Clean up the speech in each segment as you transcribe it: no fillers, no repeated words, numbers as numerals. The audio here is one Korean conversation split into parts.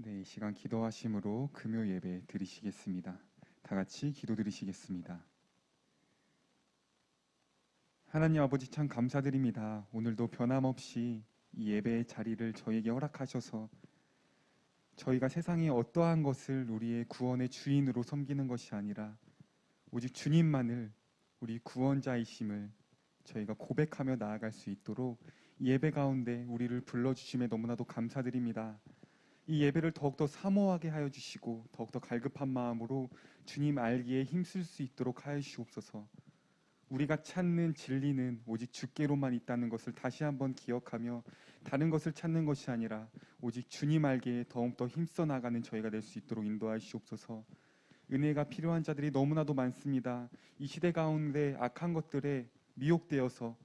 네, 이 시간 기도하심으로 금요 예배 드리시겠습니다. 다 같이 기도 드리시겠습니다. 하나님 아버지 참 감사드립니다. 오늘도 변함없이 이 예배의 자리를 저에게 허락하셔서 저희가 세상에 어떠한 것을 우리의 구원의 주인으로 섬기는 것이 아니라 오직 주님만을 우리 구원자이심을 저희가 고백하며 나아갈 수 있도록 이 예배 가운데 우리를 불러주심에 너무나도 감사드립니다. 이 예배를 더욱더 사모하게 하여 주시고 더욱더 갈급한 마음으로 주님 알기에 힘쓸 수 있도록 하여 주옵소서. 우리가 찾는 진리는 오직 주께로만 있다는 것을 다시 한번 기억하며 다른 것을 찾는 것이 아니라 오직 주님 알기에 더욱더 힘써 나가는 저희가 될 수 있도록 인도하여 주옵소서. 은혜가 필요한 자들이 너무나도 많습니다. 이 시대 가운데 악한 것들에 미혹되어서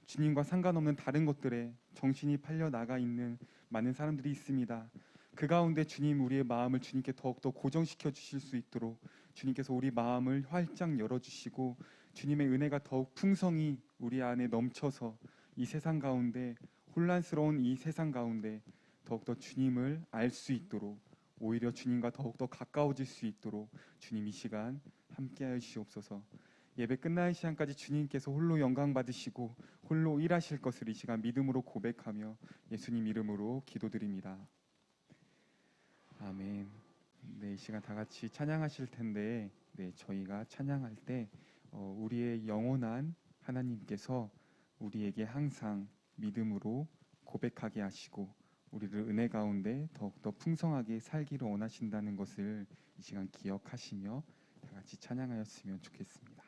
주님과 상관없는 다른 것들에 정신이 팔려 나가 있는 많은 사람들이 있습니다. 그 가운데 주님 우리의 마음을 주님께 더욱더 고정시켜 주실 수 있도록 주님께서 우리 마음을 활짝 열어주시고 주님의 은혜가 더욱 풍성히 우리 안에 넘쳐서 이 세상 가운데 혼란스러운 이 세상 가운데 더욱더 주님을 알 수 있도록 오히려 주님과 더욱더 가까워질 수 있도록 주님 이 시간 함께하여 주시옵소서. 예배 끝나는 시간까지 주님께서 홀로 영광 받으시고 홀로 일하실 것을 이 시간 믿음으로 고백하며 예수님 이름으로 기도드립니다. 아멘. 네, 이 시간 다 같이 찬양하실 텐데 저희가 찬양할 때 우리의 영원한 하나님께서 우리에게 항상 믿음으로 고백하게 하시고 우리를 은혜 가운데 더욱더 풍성하게 살기를 원하신다는 것을 이 시간 기억하시며 다 같이 찬양하였으면 좋겠습니다.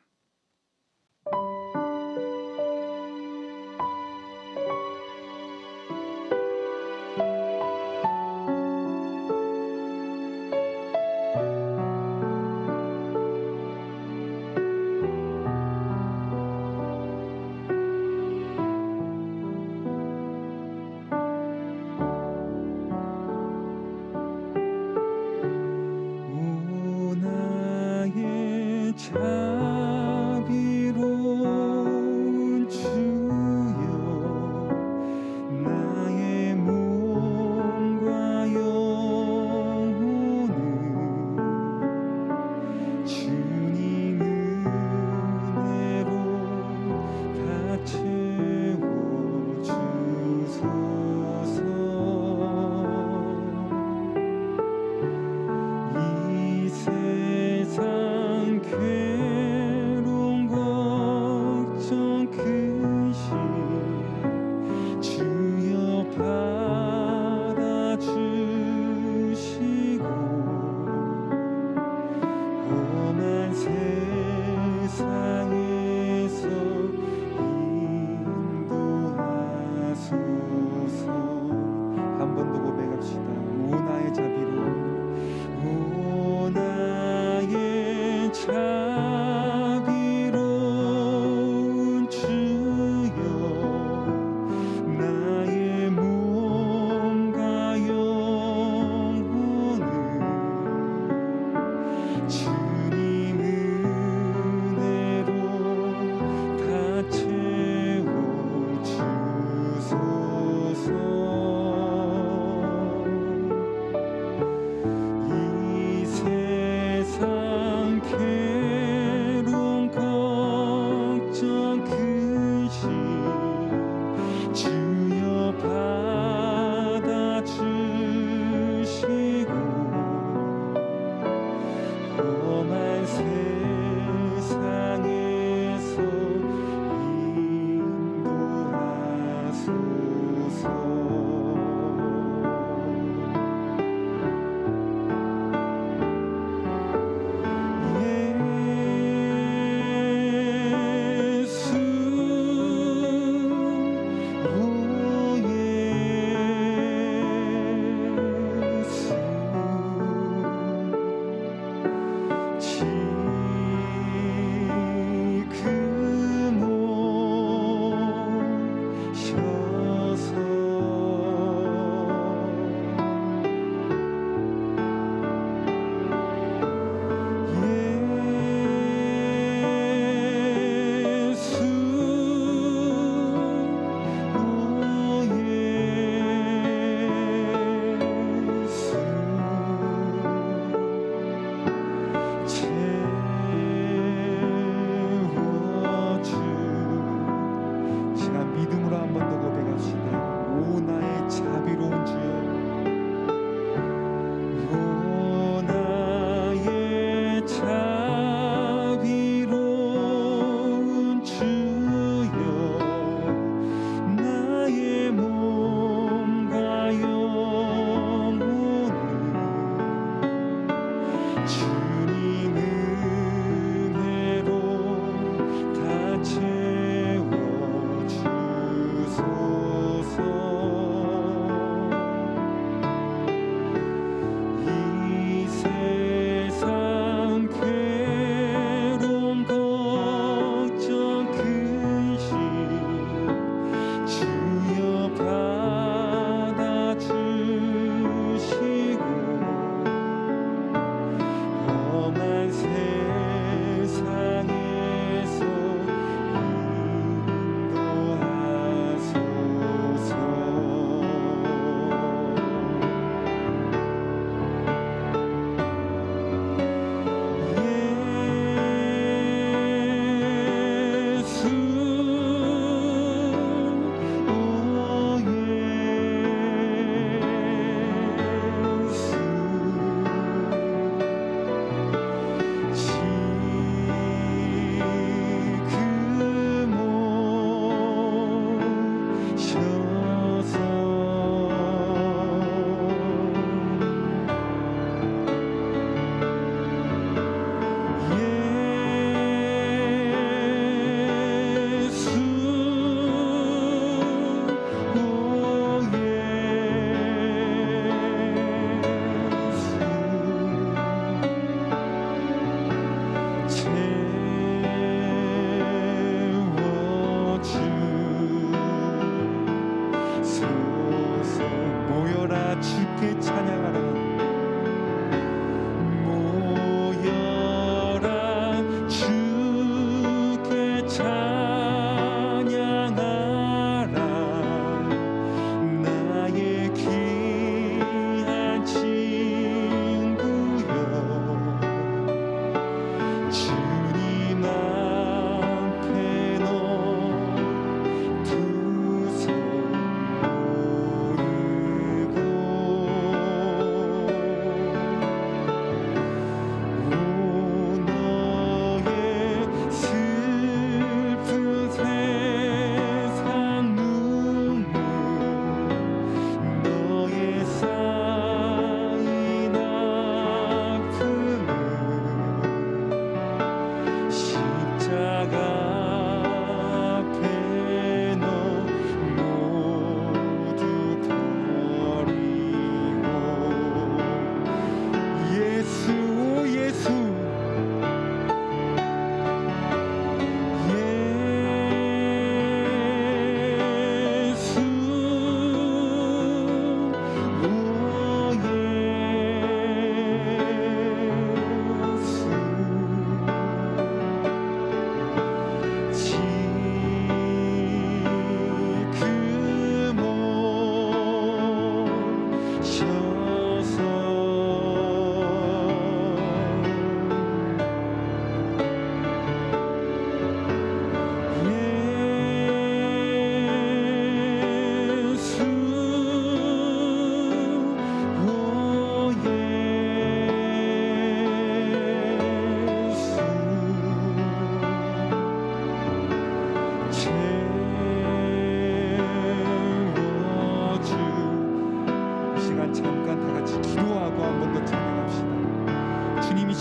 세상에서 인도하소서.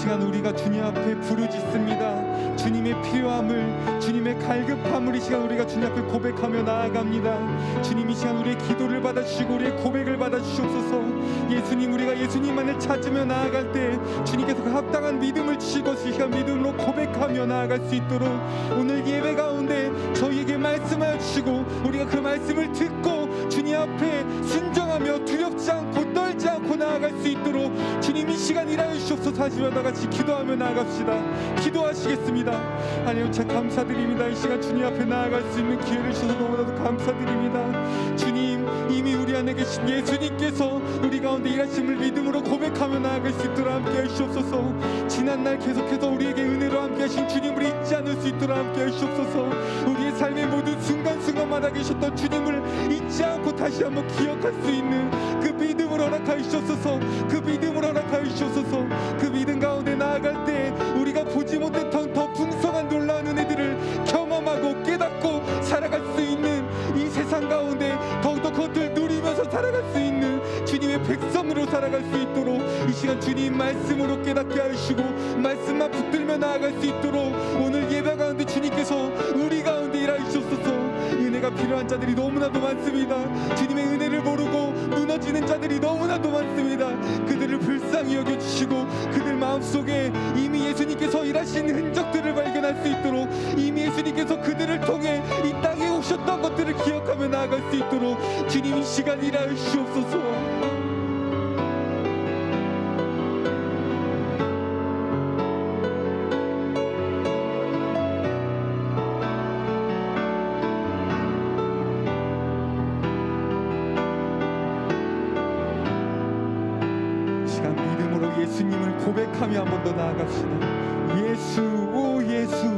시간 우리가 주님 앞에 부르짖습니다. 주님의 필요함을, 주님의 갈급함을 이 시간 우리가 주님 앞에 고백하며 나아갑니다. 주님 이 시간 우리의 기도를 받아주시고 우리의 고백을 받아주시옵소서. 예수님, 우리가 예수님만을 찾으며 나아갈 때 주님께서 그 합당한 믿음을 주실 것을 이 시간 믿음으로 고백하며 나아갈 수 있도록 오늘 예배 가운데 저희에게 말씀하여 주시고 우리가 그 말씀을 듣고 주님 앞에 순종하며 두렵지 않고 떨지 않고 나아갈 수 있도록 주님 이 시간 일하여 주시옵소서. 하시며 다 같이 기도하며 나아갑시다. 기도하시겠습니다. 하나님 참 감사드립니다. 이 시간 주님 앞에 나아갈 수 있는 기회를 주셔서 너무나도 감사드립니다. 주님, 이미 우리 안에 계신 예수님께서 우리 가운데 일하심을 믿음으로 고백하며 나아갈 수 있도록 함께 하시옵소서. 지난날 계속해서 우리에게 은혜로 함께 하신 주님을 잊지 않을 수 있도록 함께 하시옵소서. 우리의 삶의 모든 순간순간마다 계셨던 주님을 잊지 않고 다시 한번 기억할 수 있는 그 믿음을 허락하시옵소서. 그 믿음을 허락하시옵소서. 그 믿음 가운데 나아갈 때 우리가 보지 못했던 더 풍성한 놀라운 은혜들을 경험하고 깨닫고 살아갈 수 있는 이 세상 가운데 더욱더 그것들 누리면서 살아갈 수 있는 주님의 백성으로 살아갈 수 있도록 이 시간 주님 말씀으로 깨닫게 하시고 말씀만 붙들며 나아갈 수 있도록 오늘 예배 가운데 주님께서 우리 가운데 일하시옵소서. 은혜가 필요한 자들이 너무나도 많습니다. 주님의 은혜를 모르고 무너지는 자들이 너무나도 많습니다. 그들을 불쌍히 여겨주시고 그들 마음속에 이미 예수님께서 일하신 흔적들을 발견할 수 있도록, 이미 예수님께서 그들을 통해 이 땅에 오셨던 것들을 기억하며 나아갈 수 있도록 주님 이 시간 일하여 주옵소서. 예수님을 고백하며 한 번 더 나아갑시다. 예수, 오 예수.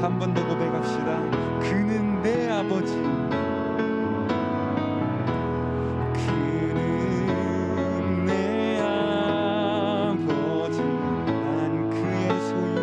한 번 더 고백합시다. 그는 내 아버지. 그는 내 아버지. 난 그의 소유.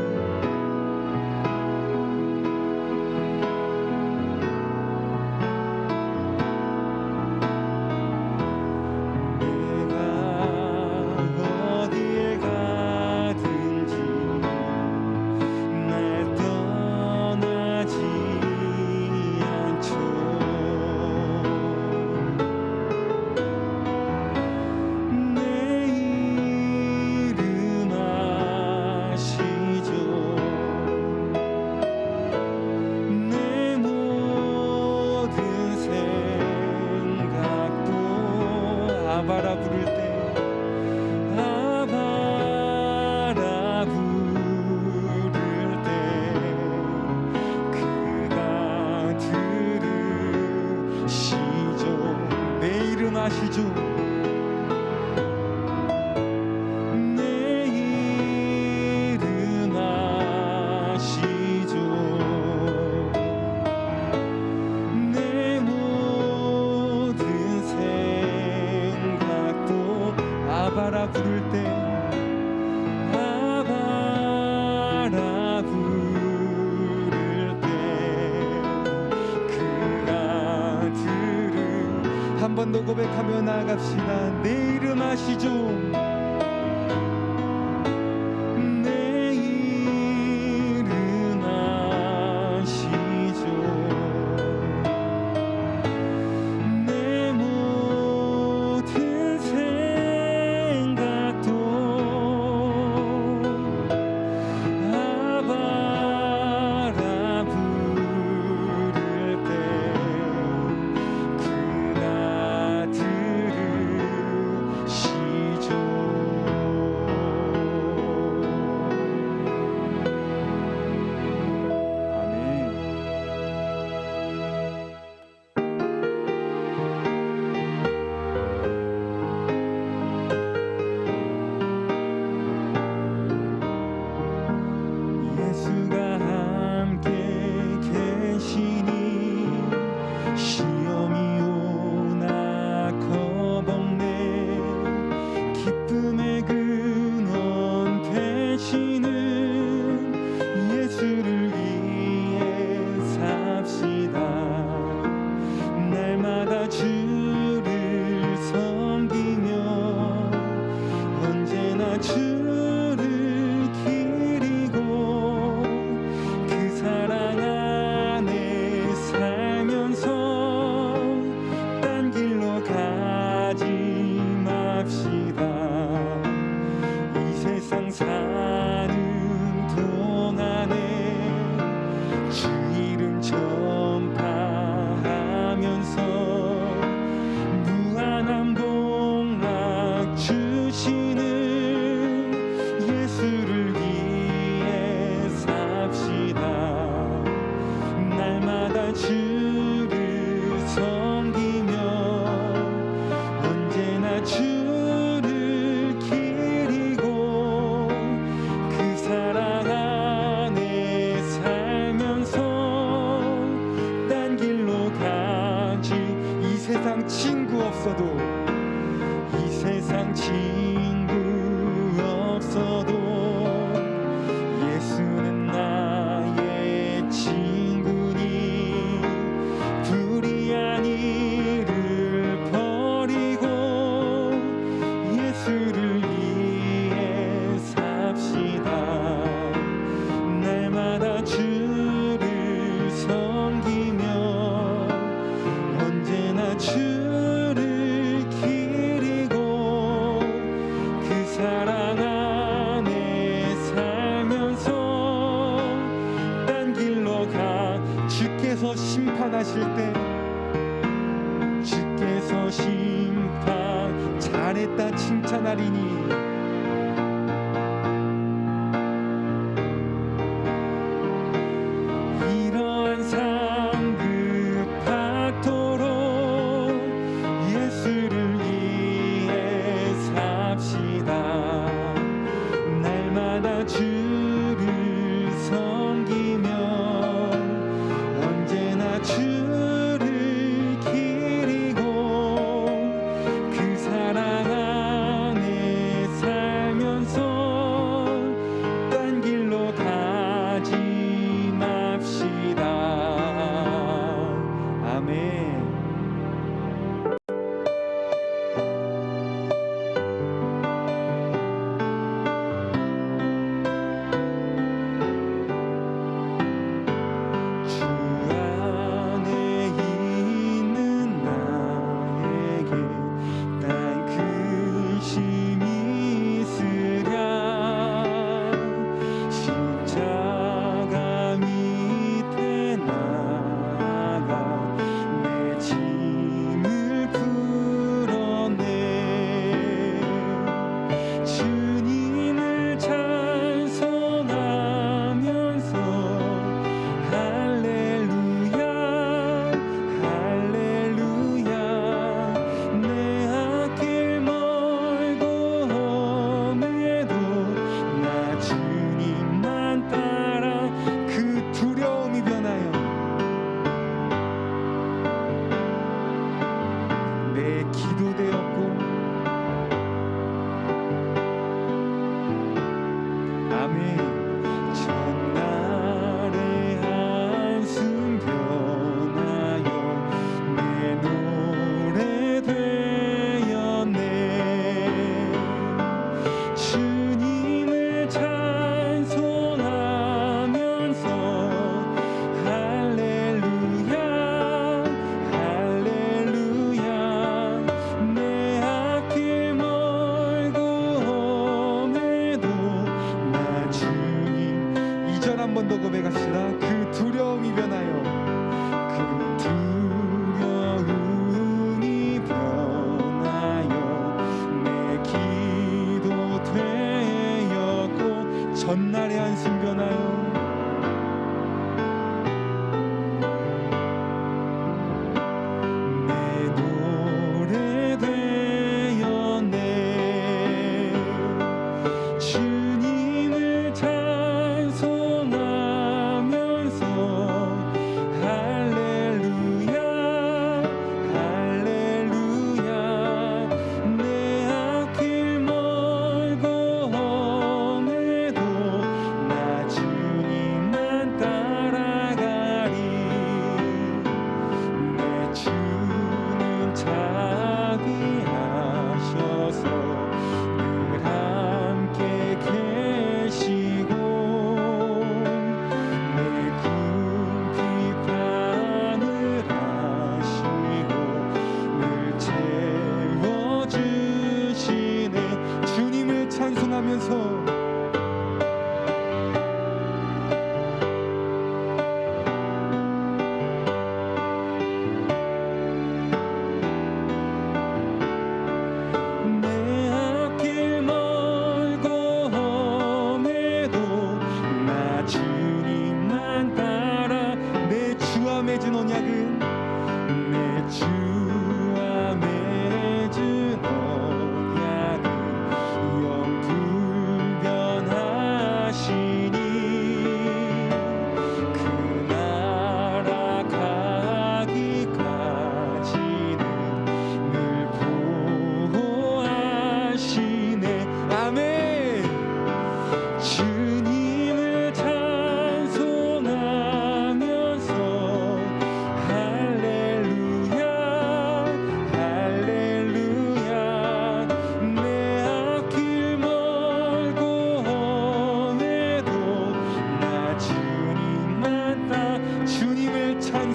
아시죠? 내 이름 아시죠? 내 모든 생각도 아바라 부를 때 아바라 부를 때 그가 들은 한 번 더 고백하며 나갑시다. 내 이름 아시죠? 내 이름 아시죠? 내 모든 생각도 아바라 부를 때 그가 들으시죠. 예수가 함께 계시니 시험이 오나 겁없네. 기쁨의 근원 되시는 예수를 위해 삽시다. 날마다 주를 섬기며 언제나 주를 기리고 그 사랑 안에 살면서 딴 길로 가지 맙시다. 이 세상 사는 동안에 주 이름 전파하면서 무한한 복락 주시는 예수를 위해 삽시다. 날마다 주를 섬기며 언제나 주를 기리고 그 사랑 안에 살면서 딴 길로 가지. 이 세상 친구 없어도 이 세상 친구 없어도 예수는 나의 친구니 불의한 일을 버리고 예수를 위해 삽시다. 날마다 주를 섬기며 언제나 주를 기리고 그 사랑 안에 살면서 딴 길로 가. 주께서 심판하실 때 주께서 심판 잘했다 칭찬하리니 이러한 상급학도로 예수를 위해 삽시다. 날마다 주를 섬기며 언제나 주를 기리고 그 사랑 안에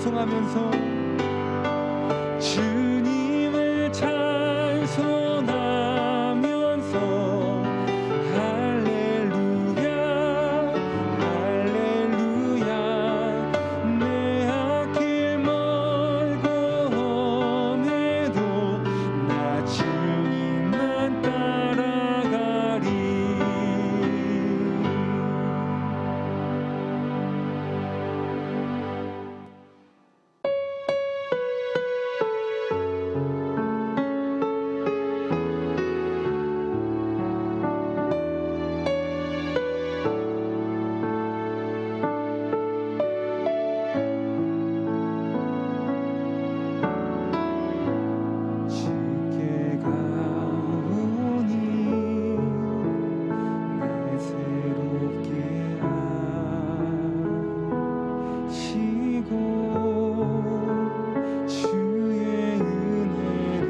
찬송하면서 주님을 찬송하면서 할렐루야 할렐루야 내 앞길 멀고 험해도 나 주님만 따라가리. 짙게 가오니 날 새롭게 하시고 주의 은혜를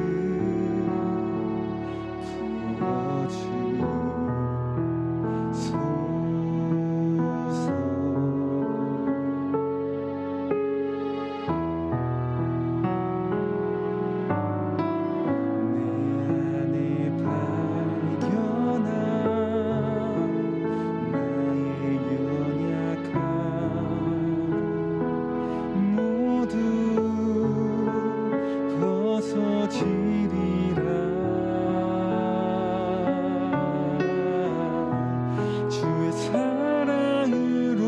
주의 사랑으로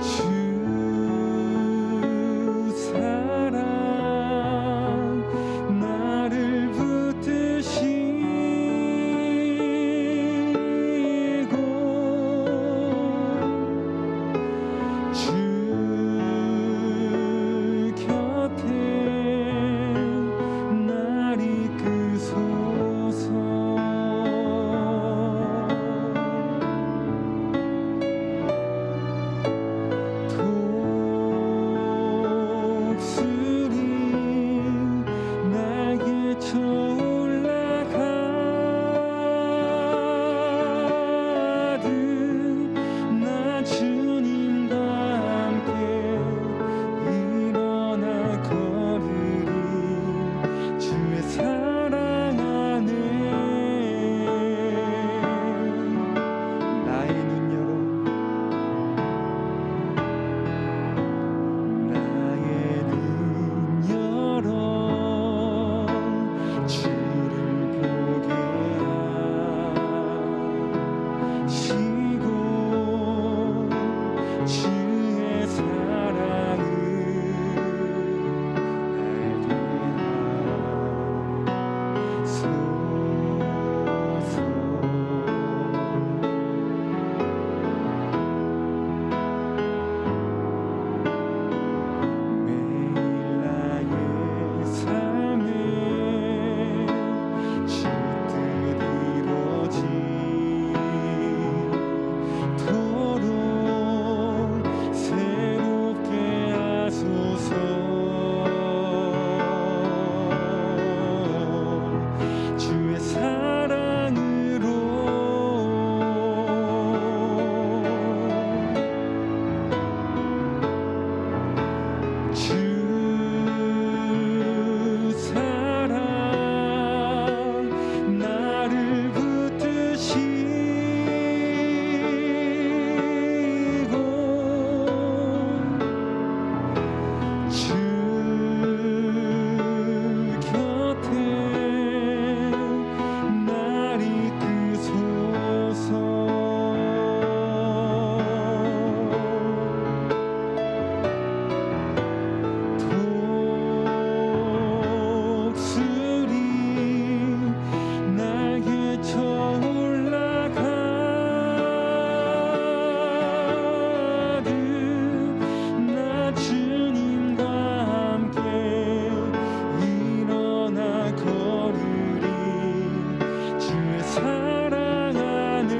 주 사랑 나를 붙드시고 주 곁에 날 이끄소서. 독수리 날개 쳐올라가듯 나 주님과 함께 일어나 걸으리. 주의 사랑 안에 나의 눈 열어 나의 눈 열어 주를 보게 하시고 주의 사랑을 알게 하소서. 매일 나의 삶에 주뜻 이루어지도록 새롭게 하소서. 주의 사랑으로 주 사랑 나를 붙드시고 주 곁에 날 이끄소서. 독수리 날개 쳐올라가듯 나 주님과 함께 일어나 걸으리. 주의 사랑 안에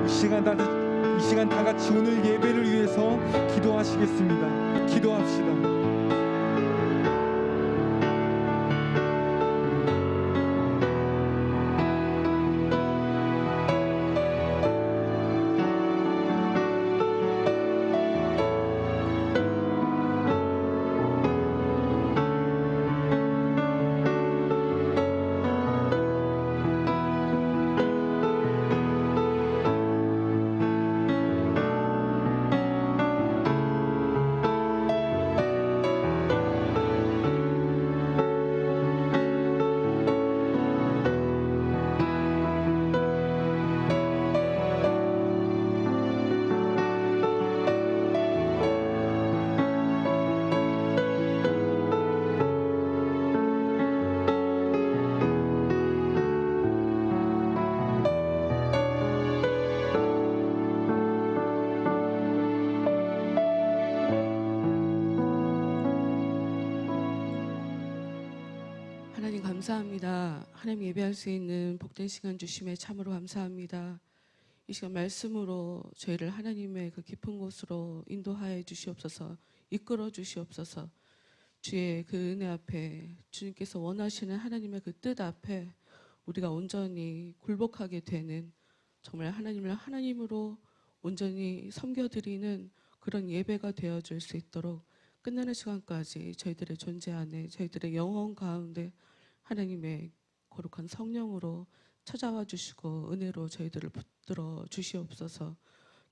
이 시간 다 같이 오늘 예배를 위해서 기도하시겠습니다. 기도합시다. 감사합니다. 하나님 예배할 수 있는 복된 시간 주심에 참으로 감사합니다. 이 시간 말씀으로 저희를 하나님의 그 깊은 곳으로 인도하여 주시옵소서, 이끌어 주시옵소서. 주의 그 은혜 앞에, 주님께서 원하시는 하나님의 그 뜻 앞에 우리가 온전히 굴복하게 되는, 정말 하나님을 하나님으로 온전히 섬겨드리는 그런 예배가 되어줄 수 있도록 끝나는 시간까지 저희들의 존재 안에, 저희들의 영혼 가운데 하나님의 거룩한 성령으로 찾아와 주시고 은혜로 저희들을 붙들어 주시옵소서.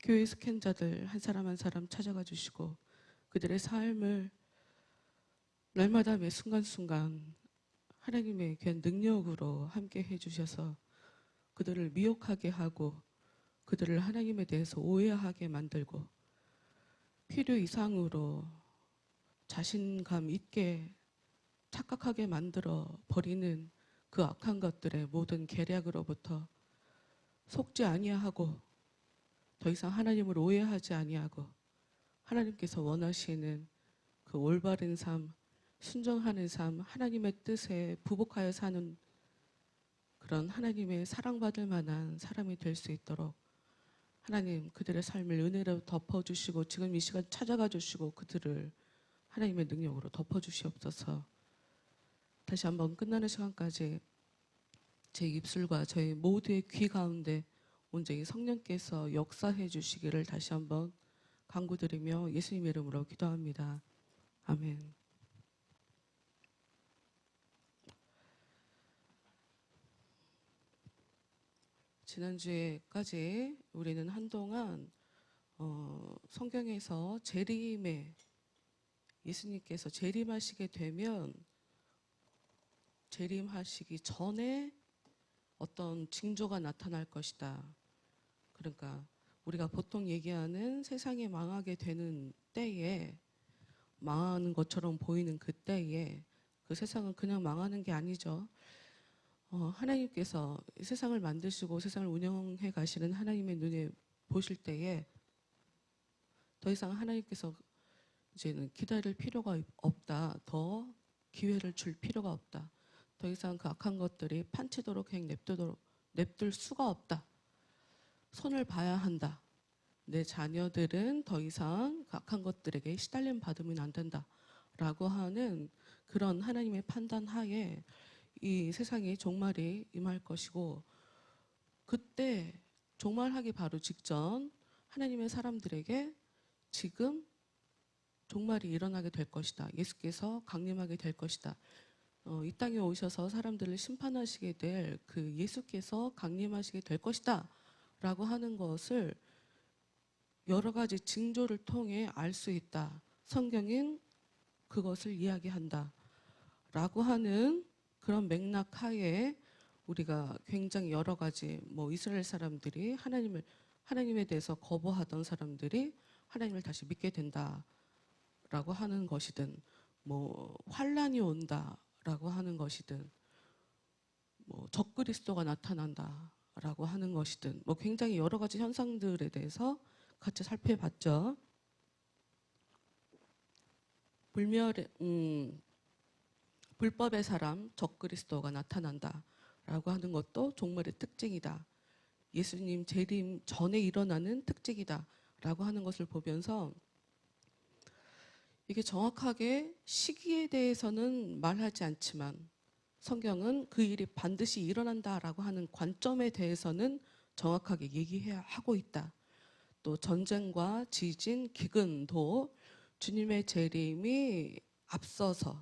교회 스캔자들 한 사람 한 사람 찾아가 주시고 그들의 삶을 날마다 매 순간순간 하나님의 귀한 능력으로 함께 해주셔서 그들을 미혹하게 하고 그들을 하나님에 대해서 오해하게 만들고 필요 이상으로 자신감 있게 착각하게 만들어 버리는 그 악한 것들의 모든 계략으로부터 속지 아니하고 더 이상 하나님을 오해하지 아니하고 하나님께서 원하시는 그 올바른 삶, 순종하는 삶, 하나님의 뜻에 부복하여 사는 그런 하나님의 사랑받을 만한 사람이 될 수 있도록 하나님 그들의 삶을 은혜로 덮어주시고 지금 이 시간 찾아가 주시고 그들을 하나님의 능력으로 덮어주시옵소서. 다시 한번 끝나는 시간까지 제 입술과 저희 모두의 귀 가운데 온전히 성령께서 역사해 주시기를 다시 한번 간구드리며 예수님 이름으로 기도합니다. 아멘. 지난주에까지 우리는 한동안 성경에서 예수님께서 재림하시게 되면 재림하시기 전에 어떤 징조가 나타날 것이다. 그러니까 우리가 보통 얘기하는 세상이 망하게 되는 때에, 망하는 것처럼 보이는 그 때에, 그 세상은 그냥 망하는 게 아니죠. 하나님께서 세상을 만드시고 세상을 운영해 가시는 하나님의 눈에 보실 때에 더 이상 하나님께서 이제는 기다릴 필요가 없다. 더 기회를 줄 필요가 없다. 더 이상 그 악한 것들이 판치도록 그냥 냅둘 수가 없다. 손을 봐야 한다. 내 자녀들은 더 이상 그 악한 것들에게 시달림 받으면 안 된다. 라고 하는 그런 하나님의 판단 하에 이 세상에 종말이 임할 것이고, 그때 종말하기 바로 직전 하나님의 사람들에게 지금 종말이 일어나게 될 것이다. 예수께서 강림하게 될 것이다. 이 땅에 오셔서 사람들을 심판하시게 될 그 예수께서 강림하시게 될 것이다. 라고 하는 것을 여러 가지 징조를 통해 알 수 있다. 성경은 그것을 이야기한다. 라고 하는 그런 맥락 하에 우리가 굉장히 여러 가지 이스라엘 사람들이 하나님에 대해서 거부하던 사람들이 하나님을 다시 믿게 된다라고 하는 것이든, 환란이 온다라고 하는 것이든, 적그리스도가 나타난다라고 하는 것이든, 굉장히 여러 가지 현상들에 대해서 같이 살펴봤죠. 불법의 사람, 적그리스도가 나타난다라고 하는 것도 종말의 특징이다. 예수님 재림 전에 일어나는 특징이다라고 하는 것을 보면서 이게 정확하게 시기에 대해서는 말하지 않지만 성경은 그 일이 반드시 일어난다라고 하는 관점에 대해서는 정확하게 얘기하고 있다. 또 전쟁과 지진, 기근도 주님의 재림에 앞서서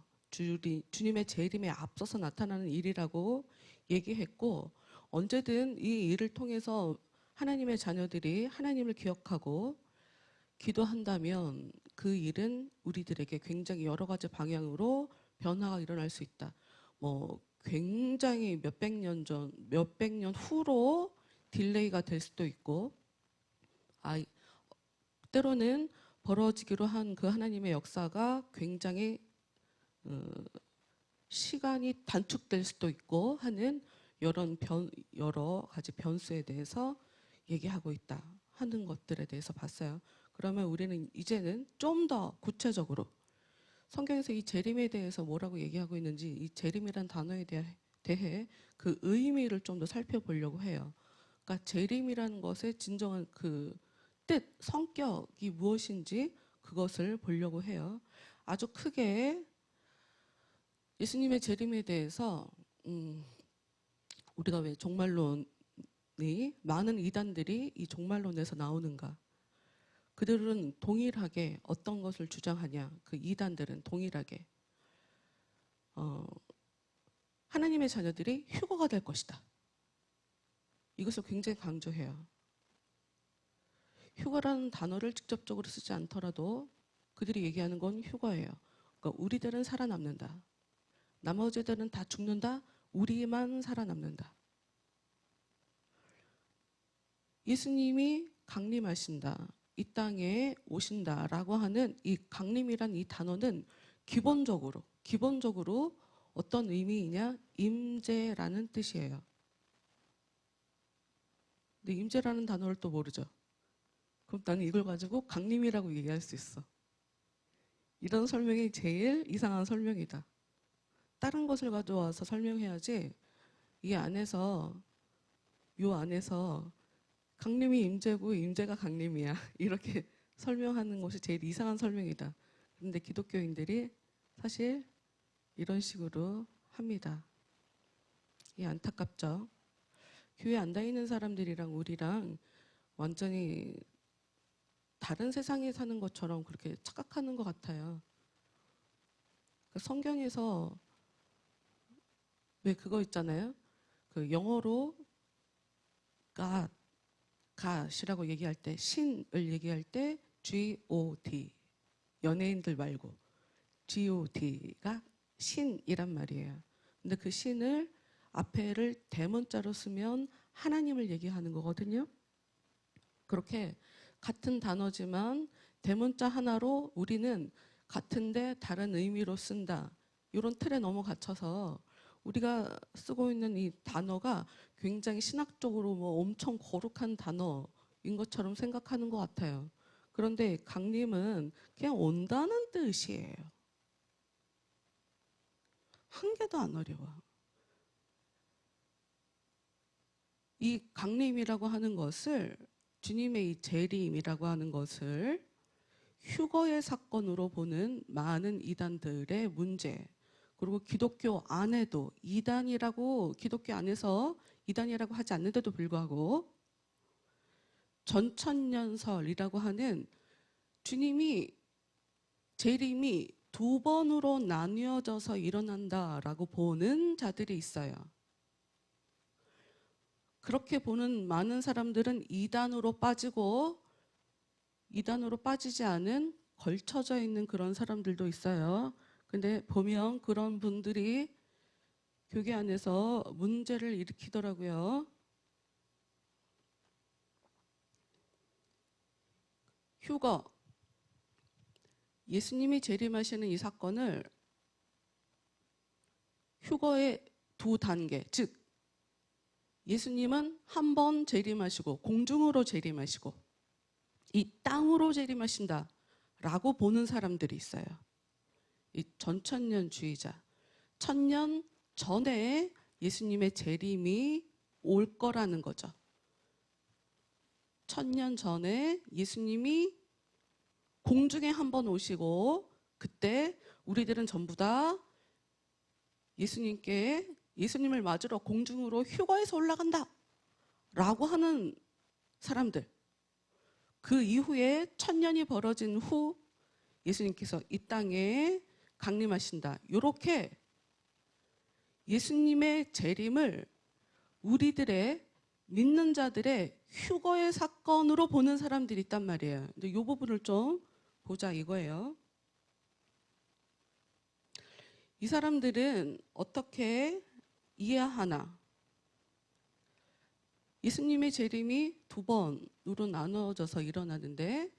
나타나는 일이라고 얘기했고, 언제든 이 일을 통해서 하나님의 자녀들이 하나님을 기억하고 기도한다면 그 일은 우리들에게 굉장히 여러 가지 방향으로 변화가 일어날 수 있다. 굉장히 몇백 년 후로 딜레이가 될 수도 있고, 때로는 벌어지기로 한 그 하나님의 역사가 굉장히 시간이 단축될 수도 있고 하는 여러 가지 변수에 대해서 얘기하고 있다 하는 것들에 대해서 봤어요. 그러면 우리는 이제는 좀 더 구체적으로 성경에서 이 재림에 대해서 뭐라고 얘기하고 있는지, 이 재림이란 단어에 대해 그 의미를 좀 더 살펴보려고 해요. 그러니까 재림이라는 것의 진정한 그 뜻, 성격이 무엇인지 그것을 보려고 해요. 아주 크게 예수님의 재림에 대해서 우리가 왜 종말론이 많은 이단들이 이 종말론에서 나오는가? 그들은 동일하게 어떤 것을 주장하냐? 그 이단들은 동일하게 하나님의 자녀들이 휴거가 될 것이다. 이것을 굉장히 강조해요. 휴거라는 단어를 직접적으로 쓰지 않더라도 그들이 얘기하는 건 휴거예요. 그러니까 우리들은 살아남는다. 나머지들은 다 죽는다. 우리만 살아남는다. 예수님이 강림하신다. 이 땅에 오신다라고 하는 이 강림이란 이 단어는 기본적으로 어떤 의미이냐? 임재라는 뜻이에요. 근데 임재라는 단어를 또 모르죠. 그럼 나는 이걸 가지고 강림이라고 얘기할 수 있어. 이런 설명이 제일 이상한 설명이다. 다른 것을 가져와서 설명해야지 이 안에서 요 안에서 강림이 임재고 임재가 강림이야. 이렇게 설명하는 것이 제일 이상한 설명이다. 그런데 기독교인들이 사실 이런 식으로 합니다. 이게 안타깝죠. 교회 안 다니는 사람들이랑 우리랑 완전히 다른 세상에 사는 것처럼 그렇게 착각하는 것 같아요. 성경에서 왜 그거 있잖아요. 그 영어로 God이라고 얘기할 때, 신을 얘기할 때 G-O-D, 연예인들 말고 G-O-D가 신이란 말이에요. 근데 그 신을 앞에를 대문자로 쓰면 하나님을 얘기하는 거거든요. 그렇게 같은 단어지만 대문자 하나로 우리는 같은데 다른 의미로 쓴다. 이런 틀에 너무 갇혀서 우리가 쓰고 있는 이 단어가 굉장히 신학적으로 뭐 엄청 거룩한 단어인 것처럼 생각하는 것 같아요. 그런데 강림은 그냥 온다는 뜻이에요. 한 개도 안 어려워. 이 강림이라고 하는 것을 주님의 이 재림이라고 하는 것을 휴거의 사건으로 보는 많은 이단들의 문제, 그리고 기독교 안에도 이단이라고 기독교 안에서 이단이라고 하지 않는데도 불구하고 전천년설이라고 하는 주님이 재림이 두 번으로 나뉘어져서 일어난다라고 보는 자들이 있어요. 그렇게 보는 많은 사람들은 이단으로 빠지고 이단으로 빠지지 않은 걸쳐져 있는 그런 사람들도 있어요. 근데 보면 그런 분들이 교회 안에서 문제를 일으키더라고요. 휴거. 예수님이 재림하시는 이 사건을 휴거의 두 단계, 즉 예수님은 한 번 재림하시고 공중으로 재림하시고 이 땅으로 재림하신다라고 보는 사람들이 있어요. 이 전천년주의자. 1000년 전에 예수님의 재림이 올 거라는 거죠. 1000년 전에 예수님이 공중에 한 번 오시고 그때 우리들은 전부 다 예수님을 맞으러 공중으로 휴거해서 올라간다 라고 하는 사람들. 그 이후에 1000년이 벌어진 후 예수님께서 이 땅에 강림하신다. 이렇게 예수님의 재림을 우리들의 믿는 자들의 휴거의 사건으로 보는 사람들이 있단 말이에요. 근데 이 부분을 좀 보자 이거예요. 이 사람들은 어떻게 이해하나? 예수님의 재림이 두 번으로 나누어져서 일어나는데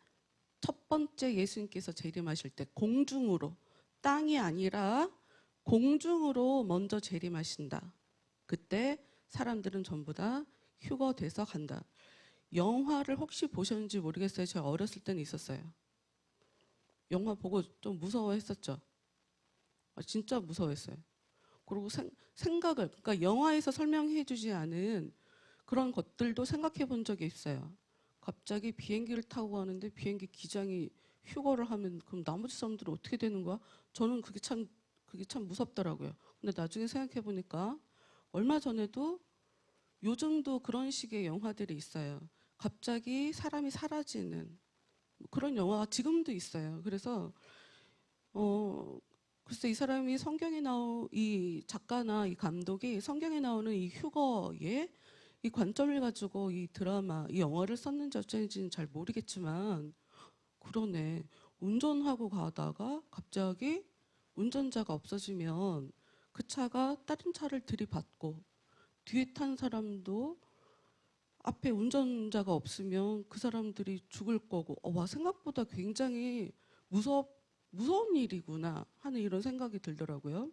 첫 번째 예수님께서 재림하실 때 공중으로, 땅이 아니라 공중으로 먼저 재림하신다. 그때 사람들은 전부 다 휴거돼서 간다. 영화를 혹시 보셨는지 모르겠어요. 제가 어렸을 때는 있었어요. 영화 보고 좀 무서워했었죠. 진짜 무서워했어요. 그리고 생각을, 그러니까 영화에서 설명해 주지 않은 그런 것들도 생각해 본 적이 있어요. 갑자기 비행기를 타고 가는데 비행기 기장이 휴거를 하면 그럼 나머지 사람들은 어떻게 되는 거야? 저는 그게 참 무섭더라고요. 근데 나중에 생각해 보니까 얼마 전에도 요즘도 그런 식의 영화들이 있어요. 갑자기 사람이 사라지는 그런 영화가 지금도 있어요. 그래서 글쎄 이 사람이 이 작가나 이 감독이 성경에 나오는 이 휴거의 이 관점을 가지고 이 드라마, 이 영화를 썼는지 어쩐지는 잘 모르겠지만 그러네. 운전하고 가다가 갑자기 운전자가 없어지면 그 차가 다른 차를 들이받고 뒤에 탄 사람도 앞에 운전자가 없으면 그 사람들이 죽을 거고, 와, 생각보다 굉장히 무서운 일이구나 하는 이런 생각이 들더라고요.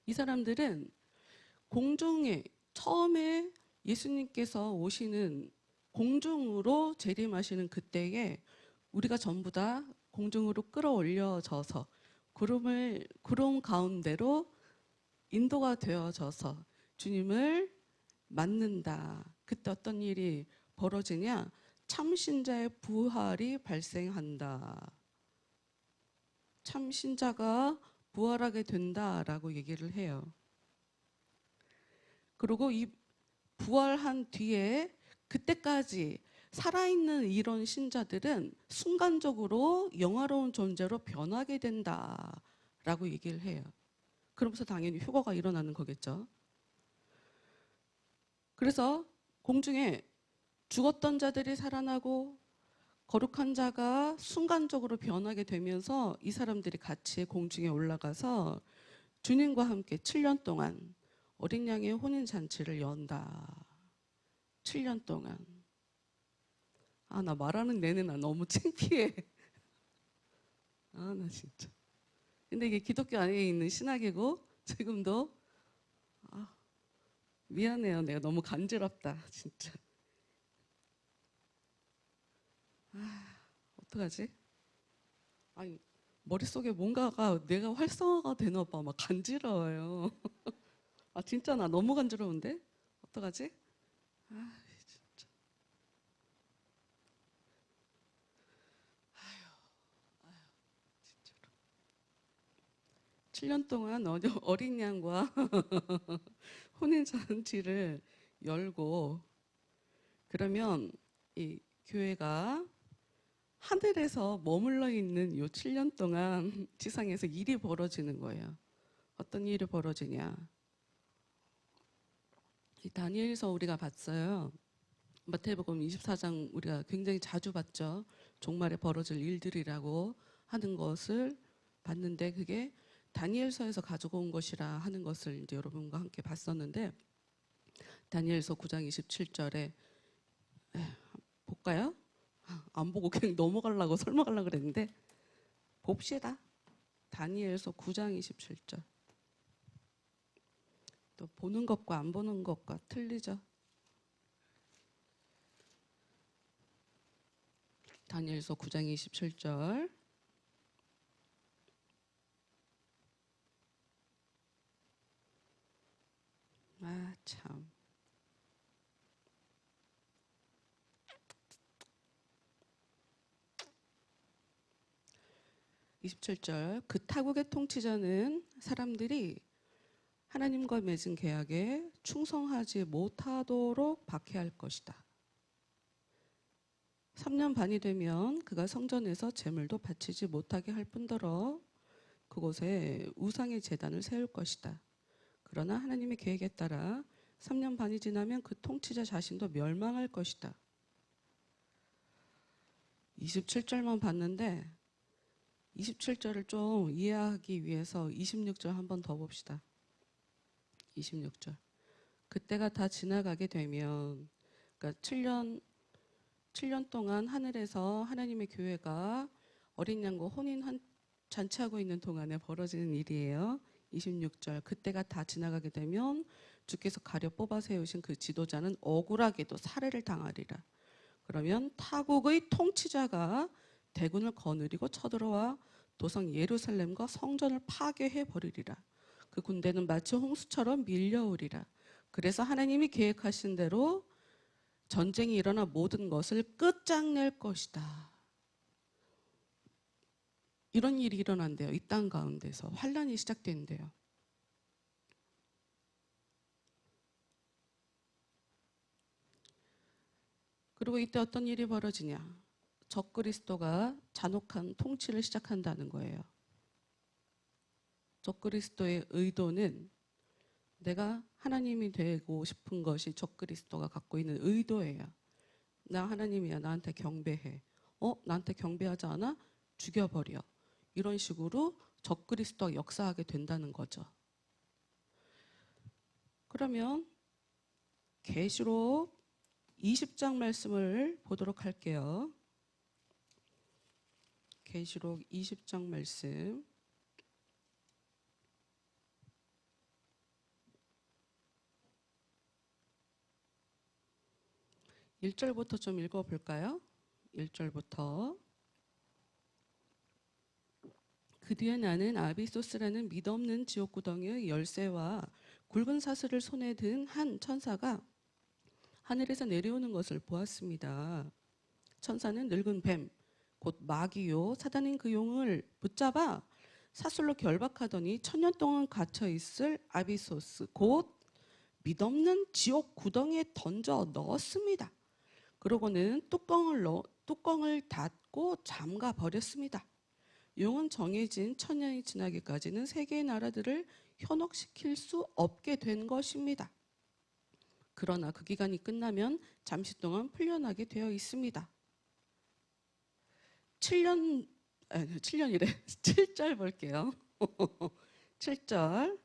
이 사람들은 공중에, 처음에 예수님께서 오시는 공중으로 재림하시는 그때에 우리가 전부 다 공중으로 끌어올려져서 구름 가운데로 인도가 되어져서 주님을 맞는다. 그때 어떤 일이 벌어지냐? 참신자의 부활이 발생한다. 참신자가 부활하게 된다라고 얘기를 해요. 그리고 이 부활한 뒤에 그때까지 살아있는 이런 신자들은 순간적으로 영화로운 존재로 변하게 된다라고 얘기를 해요. 그러면서 당연히 휴거가 일어나는 거겠죠. 그래서 공중에 죽었던 자들이 살아나고 거룩한 자가 순간적으로 변하게 되면서 이 사람들이 같이 공중에 올라가서 주님과 함께 7년 동안 어린 양의 혼인 잔치를 연다. 7년 동안. 아, 나 말하는 내내 나 너무 창피해. 아, 나 진짜. 근데 이게 기독교 안에 있는 신학이고 지금도 미안해요. 내가 너무 간지럽다. 진짜. 어떡하지? 아니, 머릿속에 뭔가가 내가 활성화가 되나 봐. 막 간지러워요. 아, 진짜 나 너무 간지러운데? 어떡하지? 아, 진짜. 7년 동안 어린 양과 혼인잔치를 열고 그러면 이 교회가 하늘에서 머물러 있는 요 7년 동안 지상에서 일이 벌어지는 거예요. 어떤 일이 벌어지냐? 이 다니엘서 우리가 봤어요. 마태복음 24장 우리가 굉장히 자주 봤죠. 종말에 벌어질 일들이라고 하는 것을 봤는데 그게 다니엘서에서 가지고 온 것이라 하는 것을 이제 여러분과 함께 봤었는데 다니엘서 9장 27절에 볼까요? 안 보고 그냥 넘어가려고 설명하려고 그랬는데 봅시다. 다니엘서 9장 27절. 또 보는 것과 안 보는 것과 틀리죠. 다니엘서 9장 27절. 아, 참. (27절) 그 타국의 통치자는 사람들이 하나님과 맺은 계약에 충성하지 못하도록 박해할 것이다. 3년 반이 되면 그가 성전에서 제물도 바치지 못하게 할 뿐더러 그곳에 우상의 제단을 세울 것이다. 그러나 하나님의 계획에 따라 3년 반이 지나면 그 통치자 자신도 멸망할 것이다. 27절만 봤는데 27절을 좀 이해하기 위해서 26절 한번 더 봅시다. 26절. 그때가 다 지나가게 되면 그러니까 7년 동안 하늘에서 하나님의 교회가 어린 양과 혼인 잔치하고 있는 동안에 벌어지는 일이에요. 26절. 그때가 다 지나가게 되면 주께서 가려 뽑아 세우신 그 지도자는 억울하게도 살해를 당하리라. 그러면 타국의 통치자가 대군을 거느리고 쳐들어와 도성 예루살렘과 성전을 파괴해 버리리라. 그 군대는 마치 홍수처럼 밀려오리라. 그래서 하나님이 계획하신 대로 전쟁이 일어나 모든 것을 끝장낼 것이다. 이런 일이 일어난대요. 이 땅 가운데서 환란이 시작된대요. 그리고 이때 어떤 일이 벌어지냐? 적그리스도가 잔혹한 통치를 시작한다는 거예요. 적그리스도의 의도는 내가 하나님이 되고 싶은 것이 적그리스도가 갖고 있는 의도예요. 나 하나님이야. 나한테 경배해. 나한테 경배하지 않아? 죽여버려. 이런 식으로 적그리스도가 역사하게 된다는 거죠. 그러면 계시록 20장 말씀을 보도록 할게요. 계시록 20장 말씀. 1절부터 좀 읽어볼까요? 1절부터. 그 뒤에 나는 아비소스라는 믿없는 지옥구덩이의 열쇠와 굵은 사슬을 손에 든 한 천사가 하늘에서 내려오는 것을 보았습니다. 천사는 늙은 뱀, 곧 마귀요 사단인 그 용을 붙잡아 사슬로 결박하더니 1000년 동안 갇혀있을 아비소스, 곧 믿없는 지옥 구덩이에 던져 넣었습니다. 그러고는 뚜껑을 닫고 잠가 버렸습니다. 용은 정해진 1000년이 지나기까지는 세계의 나라들을 현혹시킬 수 없게 된 것입니다. 그러나 그 기간이 끝나면 잠시 동안 풀려나게 되어 있습니다. 7년이래. 7절 볼게요. 7절.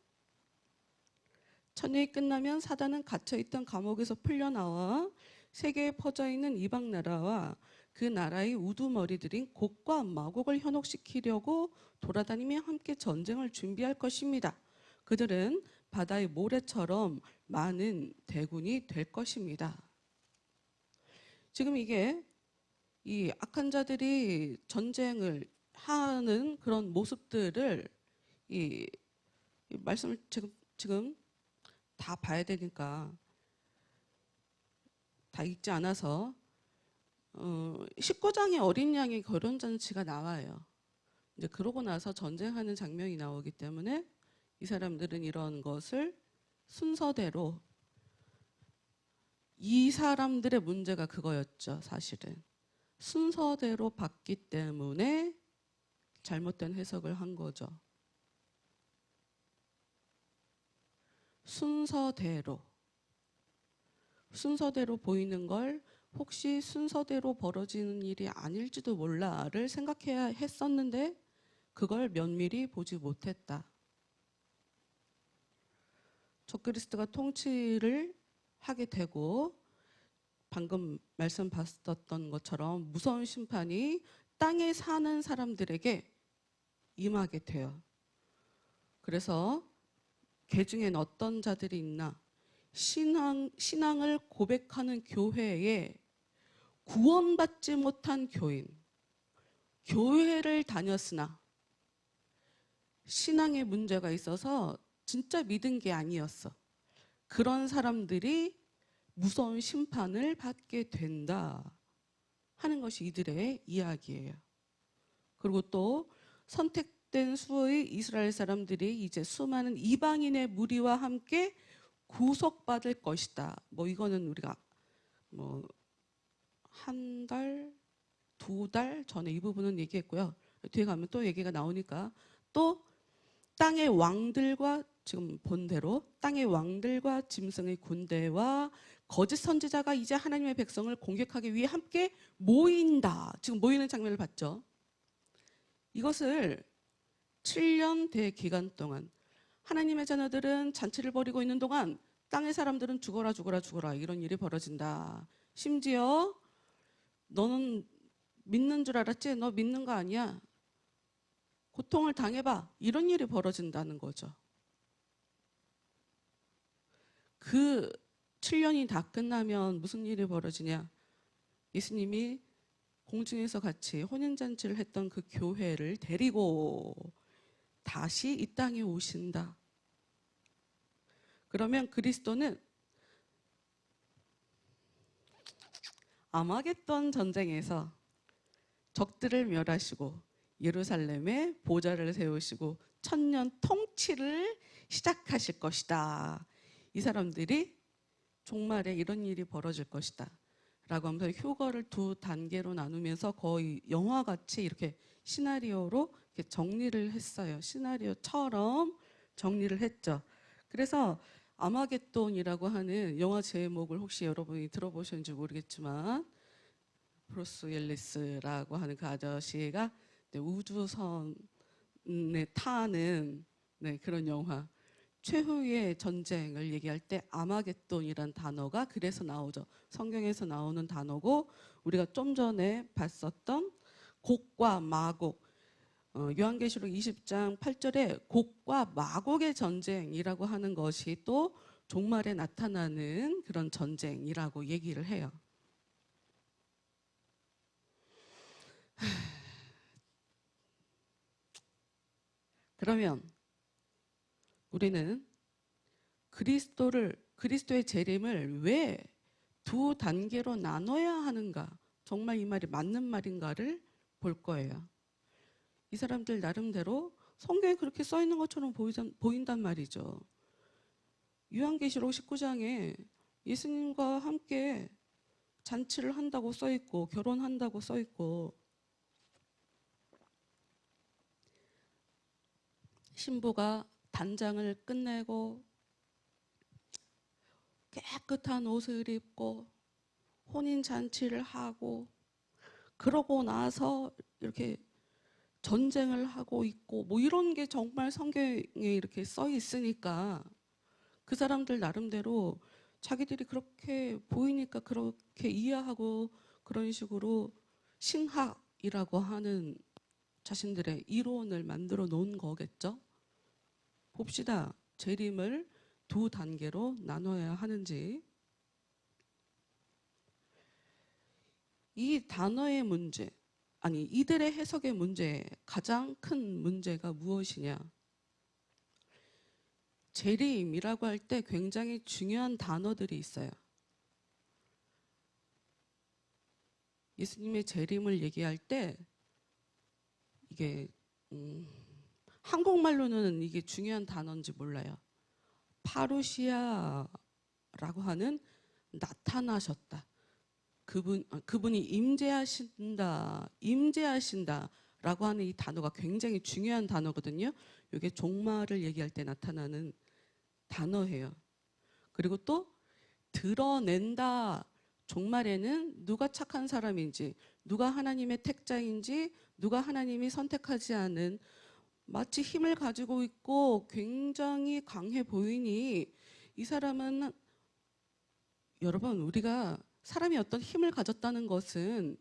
천년이 끝나면 사단은 갇혀있던 감옥에서 풀려나와 세계에 퍼져있는 이방 나라와 그 나라의 우두머리들인 곡과 마곡을 현혹시키려고 돌아다니며 함께 전쟁을 준비할 것입니다. 그들은 바다의 모래처럼 많은 대군이 될 것입니다. 지금 이게 이 악한 자들이 전쟁을 하는 그런 모습들을 이 말씀을 지금 다 봐야 되니까 다 읽지 않아서 19장에 어린 양의 결혼잔치가 나와요. 이제 그러고 나서 전쟁하는 장면이 나오기 때문에 이 사람들은 이런 것을 순서대로, 이 사람들의 문제가 그거였죠. 사실은 순서대로 봤기 때문에 잘못된 해석을 한 거죠. 순서대로 보이는 걸 혹시 순서대로 벌어지는 일이 아닐지도 몰라를 생각해야 했었는데 그걸 면밀히 보지 못했다. 적그리스도가 통치를 하게 되고 방금 말씀 봤었던 것처럼 무서운 심판이 땅에 사는 사람들에게 임하게 돼요. 그래서 개 중엔 어떤 자들이 있나? 신앙을 고백하는 교회에 구원받지 못한 교인, 교회를 다녔으나 신앙에 문제가 있어서 진짜 믿은 게 아니었어. 그런 사람들이 무서운 심판을 받게 된다 하는 것이 이들의 이야기예요. 그리고 또 선택된 수의 이스라엘 사람들이 이제 수많은 이방인의 무리와 함께 구속받을 것이다. 이거는 우리가 한 달, 2달 전에 이 부분은 얘기했고요. 뒤에 가면 또 얘기가 나오니까 또 땅의 왕들과, 지금 본 대로 땅의 왕들과 짐승의 군대와 거짓 선지자가 이제 하나님의 백성을 공격하기 위해 함께 모인다. 지금 모이는 장면을 봤죠. 이것을 7년 대기간 동안 하나님의 자녀들은 잔치를 벌이고 있는 동안 땅의 사람들은 죽어라 이런 일이 벌어진다. 심지어 너는 믿는 줄 알았지? 너 믿는 거 아니야. 고통을 당해봐. 이런 일이 벌어진다는 거죠. 그 7년이 다 끝나면 무슨 일이 벌어지냐? 예수님이 공중에서 같이 혼인잔치를 했던 그 교회를 데리고 다시 이 땅에 오신다. 그러면 그리스도는 아마겟돈 전쟁에서 적들을 멸하시고 예루살렘에 보좌를 세우시고 천년 통치를 시작하실 것이다. 이 사람들이 종말에 이런 일이 벌어질 것이다 라고 하면서 휴거를 두 단계로 나누면서 거의 영화같이 이렇게 시나리오로 이렇게 정리를 했어요. 시나리오처럼 정리를 했죠. 그래서 아마겟돈이라고 하는 영화 제목을 혹시 여러분이 들어보셨는지 모르겠지만 브루스 윌리스라고 하는 그 아저씨가 우주선에 타는 그런 영화, 최후의 전쟁을 얘기할 때 아마겟돈이란 단어가 그래서 나오죠. 성경에서 나오는 단어고, 우리가 좀 전에 봤었던 곡과 마곡, 요한계시록 20장 8절에 곡과 마곡의 전쟁이라고 하는 것이 또 종말에 나타나는 그런 전쟁이라고 얘기를 해요. 그러면 우리는 그리스도의 재림을 왜 두 단계로 나눠야 하는가? 정말 이 말이 맞는 말인가를 볼 거예요. 이 사람들 나름대로 성경에 그렇게 써 있는 것처럼 보인단 말이죠. 요한계시록 19장에 예수님과 함께 잔치를 한다고 써 있고 결혼한다고 써 있고, 신부가 단장을 끝내고 깨끗한 옷을 입고 혼인 잔치를 하고, 그러고 나서 이렇게 전쟁을 하고 있고, 뭐 이런 게 정말 성경에 이렇게 써 있으니까 그 사람들 나름대로 자기들이 그렇게 보이니까 그렇게 이해하고 그런 식으로 신학이라고 하는 자신들의 이론을 만들어 놓은 거겠죠. 봅시다. 재림을 두 단계로 나눠야 하는지. 이 단어의 문제, 아니 이들의 해석의 문제, 가장 큰 문제가 무엇이냐? 재림이라고 할 때 굉장히 중요한 단어들이 있어요. 예수님의 재림을 얘기할 때 이게 한국말로는 이게 중요한 단어인지 몰라요. 파루시아라고 하는 나타나셨다. 그분이 임재하신다라고 하는 이 단어가 굉장히 중요한 단어거든요. 이게 종말을 얘기할 때 나타나는 단어예요. 그리고 또 드러낸다. 종말에는 누가 착한 사람인지, 누가 하나님의 택자인지, 누가 하나님이 선택하지 않은, 마치 힘을 가지고 있고 굉장히 강해 보이니 이 사람은, 여러분, 우리가 사람이 어떤 힘을 가졌다는 것은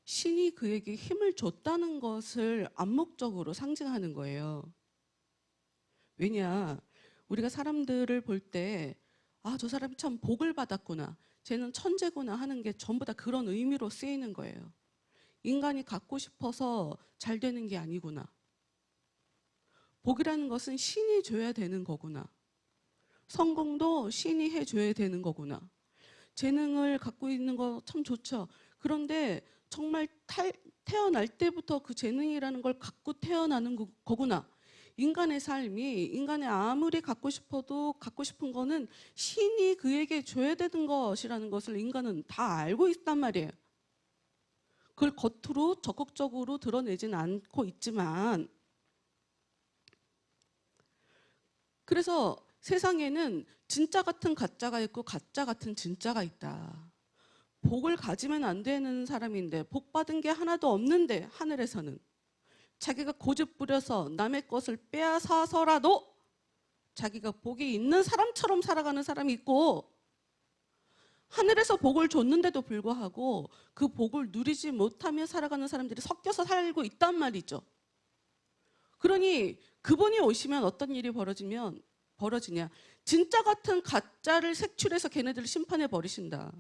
신이 그에게 힘을 줬다는 것을 암묵적으로 상징하는 거예요. 왜냐, 우리가 사람들을 볼 때 아, 저 사람이 참 복을 받았구나, 쟤는 천재구나 하는 게 전부 다 그런 의미로 쓰이는 거예요. 인간이 갖고 싶어서 잘 되는 게 아니구나. 복이라는 것은 신이 줘야 되는 거구나. 성공도 신이 해줘야 되는 거구나. 재능을 갖고 있는 거 참 좋죠. 그런데 정말 태어날 때부터 그 재능이라는 걸 갖고 태어나는 거구나. 인간의 삶이, 인간이 아무리 갖고 싶어도 갖고 싶은 거는 신이 그에게 줘야 되는 것이라는 것을 인간은 다 알고 있단 말이에요. 그걸 겉으로 적극적으로 드러내지는 않고 있지만, 그래서 세상에는 진짜 같은 가짜가 있고 가짜 같은 진짜가 있다. 복을 가지면 안 되는 사람인데, 복 받은 게 하나도 없는데 하늘에서는 자기가 고집 부려서 남의 것을 빼앗아서라도 자기가 복이 있는 사람처럼 살아가는 사람이 있고, 하늘에서 복을 줬는데도 불구하고 그 복을 누리지 못하며 살아가는 사람들이 섞여서 살고 있단 말이죠. 그러니 그분이 오시면 어떤 일이 벌어지냐? 진짜 같은 가짜를 색출해서 걔네들을 심판해 버리신다.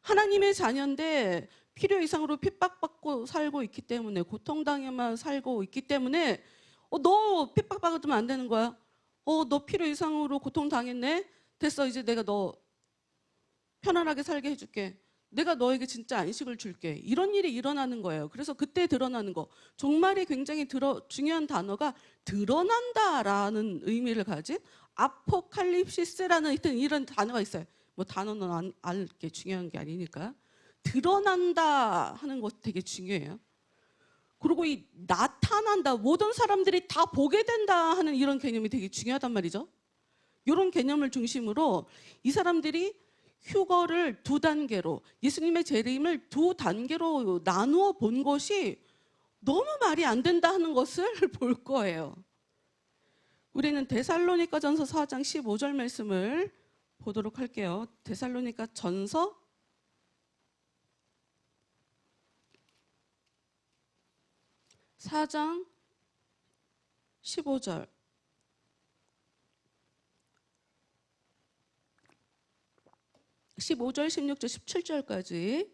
하나님의 자녀인데 필요 이상으로 핍박받고 살고 있기 때문에, 고통당해만 살고 있기 때문에 너 핍박받으면 안 되는 거야? 너 필요 이상으로 고통당했네? 됐어, 이제 내가 너 편안하게 살게 해줄게. 내가 너에게 진짜 안식을 줄게. 이런 일이 일어나는 거예요. 그래서 그때 드러나는 거. 종말이 굉장히 중요한 단어가 드러난다라는 의미를 가진 아포칼립시스라는 하여튼 이런 단어가 있어요. 뭐 단어는 알게 중요한 게 아니니까. 드러난다 하는 것 되게 중요해요. 그리고 이 나타난다, 모든 사람들이 다 보게 된다 하는 이런 개념이 되게 중요하단 말이죠. 이런 개념을 중심으로 이 사람들이 휴거를 두 단계로, 예수님의 재림을 두 단계로 나누어 본 것이 너무 말이 안 된다 하는 것을 볼 거예요. 우리는 데살로니가전서 4장 15절 말씀을 보도록 할게요. 데살로니가전서 4장 15절. 15절, 16절, 17절까지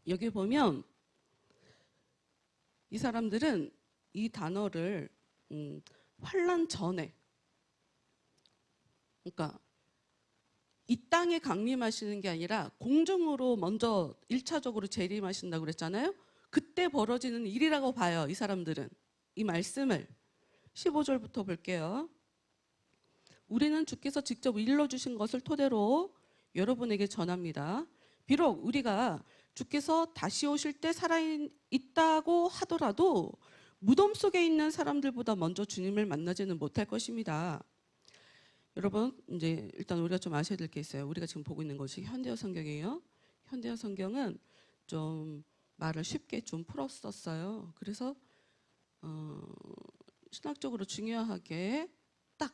여기 보면 이 사람들은 이 단어를 환난 전에, 그러니까 이 땅에 강림하시는 게 아니라 공중으로 먼저 1차적으로 재림하신다고 그랬잖아요. 그때 벌어지는 일이라고 봐요. 이 사람들은 이 말씀을 15절부터 볼게요. 우리는 주께서 직접 일러주신 것을 토대로 여러분에게 전합니다. 비록 우리가 주께서 다시 오실 때 살아있다고 하더라도 무덤 속에 있는 사람들보다 먼저 주님을 만나지는 못할 것입니다. 여러분, 이제 일단 우리가 좀 아셔야 될 게 있어요. 우리가 지금 보고 있는 것이 현대어 성경이에요. 현대어 성경은 좀 말을 쉽게 좀 풀었었어요. 그래서 신학적으로 중요하게 딱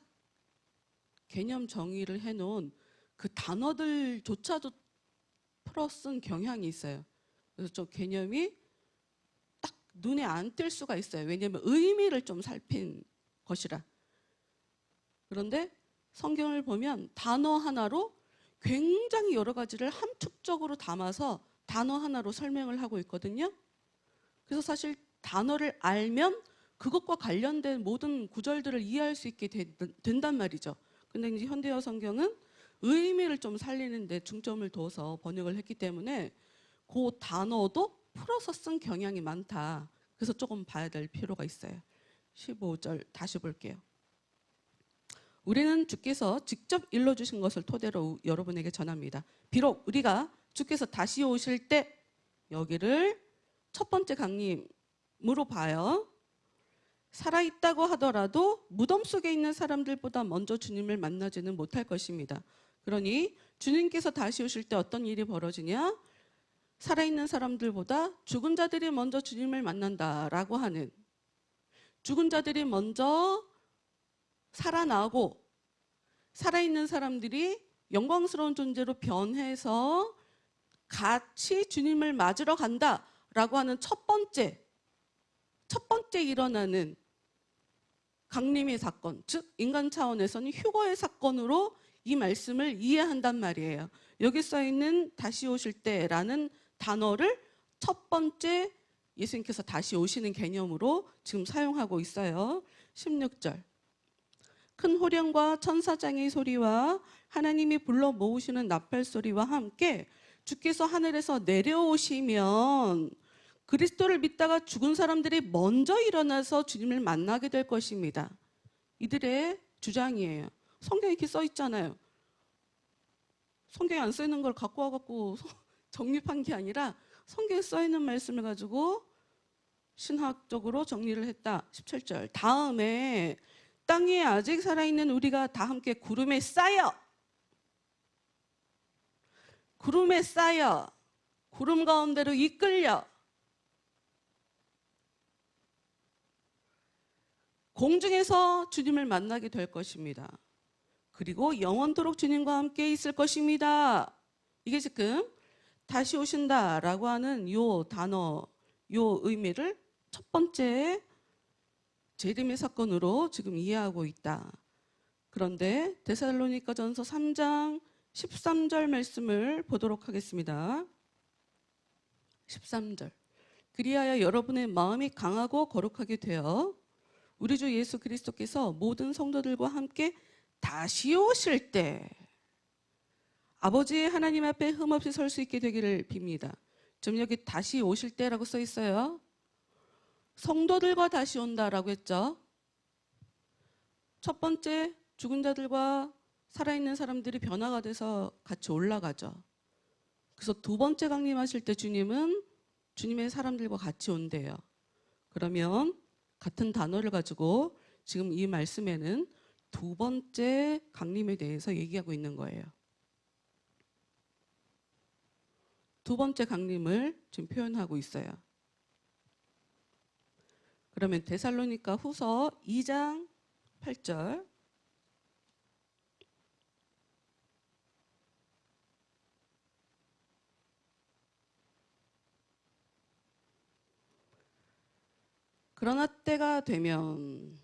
개념 정의를 해놓은 그 단어들조차도 풀어 쓴 경향이 있어요. 그래서 좀 개념이 딱 눈에 안 띌 수가 있어요. 왜냐하면 의미를 좀 살핀 것이라. 그런데 성경을 보면 단어 하나로 굉장히 여러 가지를 함축적으로 담아서 단어 하나로 설명을 하고 있거든요. 그래서 사실 단어를 알면 그것과 관련된 모든 구절들을 이해할 수 있게 된단 말이죠. 근데 이제 현대어 성경은 의미를 좀 살리는 데 중점을 둬서 번역을 했기 때문에 그 단어도 풀어서 쓴 경향이 많다. 그래서 조금 봐야 될 필요가 있어요. 15절 다시 볼게요. 우리는 주께서 직접 일러주신 것을 토대로 여러분에게 전합니다. 비록 우리가 주께서 다시 오실 때, 여기를 첫 번째 강림으로 봐요. 살아있다고 하더라도 무덤 속에 있는 사람들보다 먼저 주님을 만나지는 못할 것입니다. 그러니 주님께서 다시 오실 때 어떤 일이 벌어지냐? 살아있는 사람들보다 죽은 자들이 먼저 주님을 만난다라고 하는, 죽은 자들이 먼저 살아나고 살아있는 사람들이 영광스러운 존재로 변해서 같이 주님을 맞으러 간다라고 하는 첫 번째 일어나는 강림의 사건, 즉 인간 차원에서는 휴거의 사건으로 이 말씀을 이해한단 말이에요. 여기 써 있는 다시 오실 때라는 단어를 첫 번째 예수님께서 다시 오시는 개념으로 지금 사용하고 있어요. 16절. 큰 호령과 천사장의 소리와 하나님이 불러 모으시는 나팔 소리와 함께 주께서 하늘에서 내려오시면 그리스도를 믿다가 죽은 사람들이 먼저 일어나서 주님을 만나게 될 것입니다. 이들의 주장이에요. 성경에 이렇게 써 있잖아요. 성경에 안 써 있는 걸 갖고 와갖고 정립한 게 아니라 성경에 써 있는 말씀을 가지고 신학적으로 정리를 했다. 17절. 다음에 땅 위에 아직 살아있는 우리가 다 함께 구름에 쌓여 구름 가운데로 이끌려 공중에서 주님을 만나게 될 것입니다. 그리고 영원토록 주님과 함께 있을 것입니다. 이게 지금 다시 오신다라고 하는 요 단어, 요 의미를 첫 번째 재림의 사건으로 지금 이해하고 있다. 그런데 데살로니가전서 3장 13절 말씀을 보도록 하겠습니다. 13절. 그리하여 여러분의 마음이 강하고 거룩하게 되어 우리 주 예수 그리스도께서 모든 성도들과 함께 다시 오실 때 아버지의 하나님 앞에 흠없이 설 수 있게 되기를 빕니다. 좀 여기 다시 오실 때라고 써 있어요. 성도들과 다시 온다라고 했죠. 첫 번째, 죽은 자들과 살아있는 사람들이 변화가 돼서 같이 올라가죠. 그래서 두 번째 강림하실 때 주님은 주님의 사람들과 같이 온대요. 그러면 같은 단어를 가지고 지금 이 말씀에는 두 번째 강림에 대해서 얘기하고 있는 거예요. 두 번째 강림을 지금 표현하고 있어요. 그러면 데살로니가 후서 2장 8절. 그러나 때가 되면,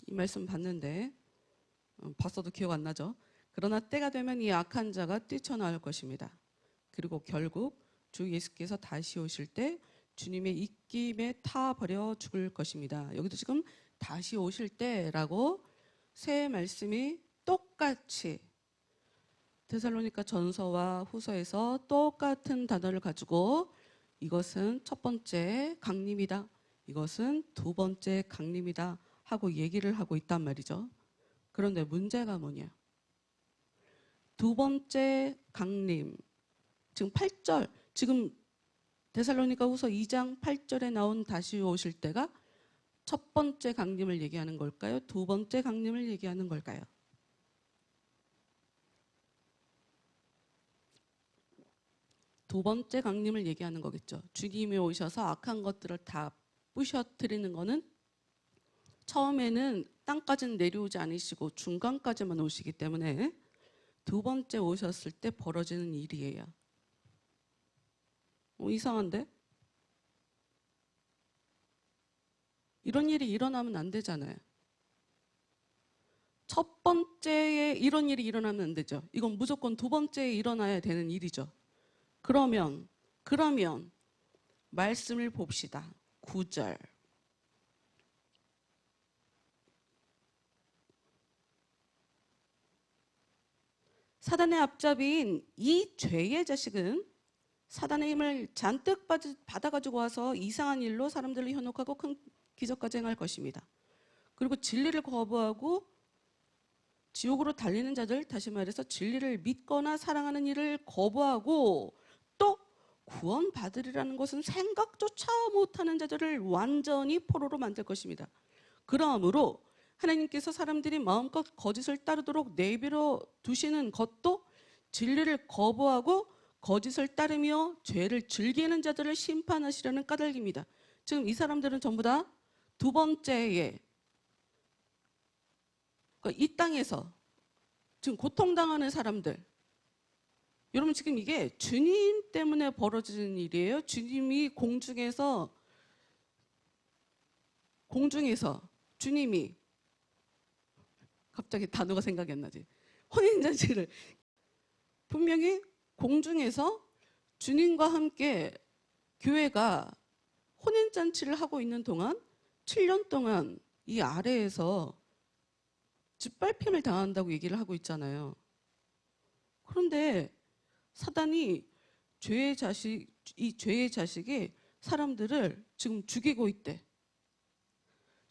이 말씀 봤는데 봤어도 기억 안 나죠? 그러나 때가 되면 이 악한 자가 뛰쳐나올 것입니다. 그리고 결국 주 예수께서 다시 오실 때 주님의 입김에 타버려 죽을 것입니다. 여기도 지금 다시 오실 때라고 세 말씀이 똑같이 데살로니가 전서와 후서에서 똑같은 단어를 가지고 이것은 첫 번째 강림이다, 이것은 두 번째 강림이다 하고 얘기를 하고 있단 말이죠. 그런데 문제가 뭐냐? 두 번째 강림, 지금 8절, 지금 데살로니가 후서 2장 8절에 나온 다시 오실 때가 첫 번째 강림을 얘기하는 걸까요? 두 번째 강림을 얘기하는 걸까요? 두 번째 강림을 얘기하는 거겠죠. 주님이 오셔서 악한 것들을 다 부셔뜨리는 거는 처음에는 땅까지는 내려오지 않으시고 중간까지만 오시기 때문에 두 번째 오셨을 때 벌어지는 일이에요. 이상한데? 이런 일이 일어나면 안 되잖아요. 첫 번째에 이런 일이 일어나면 안 되죠. 이건 무조건 두 번째에 일어나야 되는 일이죠. 그러면 말씀을 봅시다. 9절. 사단의 앞잡이인 이 죄의 자식은 사단의 힘을 잔뜩 받아가지고 와서 이상한 일로 사람들을 현혹하고 큰 기적까지 행할 것입니다. 그리고 진리를 거부하고 지옥으로 달리는 자들, 다시 말해서 진리를 믿거나 사랑하는 일을 거부하고 또 구원받으리라는 것은 생각조차 못하는 자들을 완전히 포로로 만들 것입니다. 그러므로 하나님께서 사람들이 마음껏 거짓을 따르도록 내버려 두시는 것도 진리를 거부하고 거짓을 따르며 죄를 즐기는 자들을 심판하시려는 까닭입니다. 지금 이 사람들은 전부 다 두 번째에, 그러니까 이 땅에서 지금 고통당하는 사람들, 여러분 지금 이게 주님 때문에 벌어지는 일이에요. 주님이 공중에서 주님이, 갑자기 단어가 생각이 안 나지, 혼인잔치를 분명히 공중에서 주님과 함께 교회가 혼인잔치를 하고 있는 동안 7년 동안 이 아래에서 짓밟힘을 당한다고 얘기를 하고 있잖아요. 그런데 사단이 이 죄의 자식이 사람들을 지금 죽이고 있대.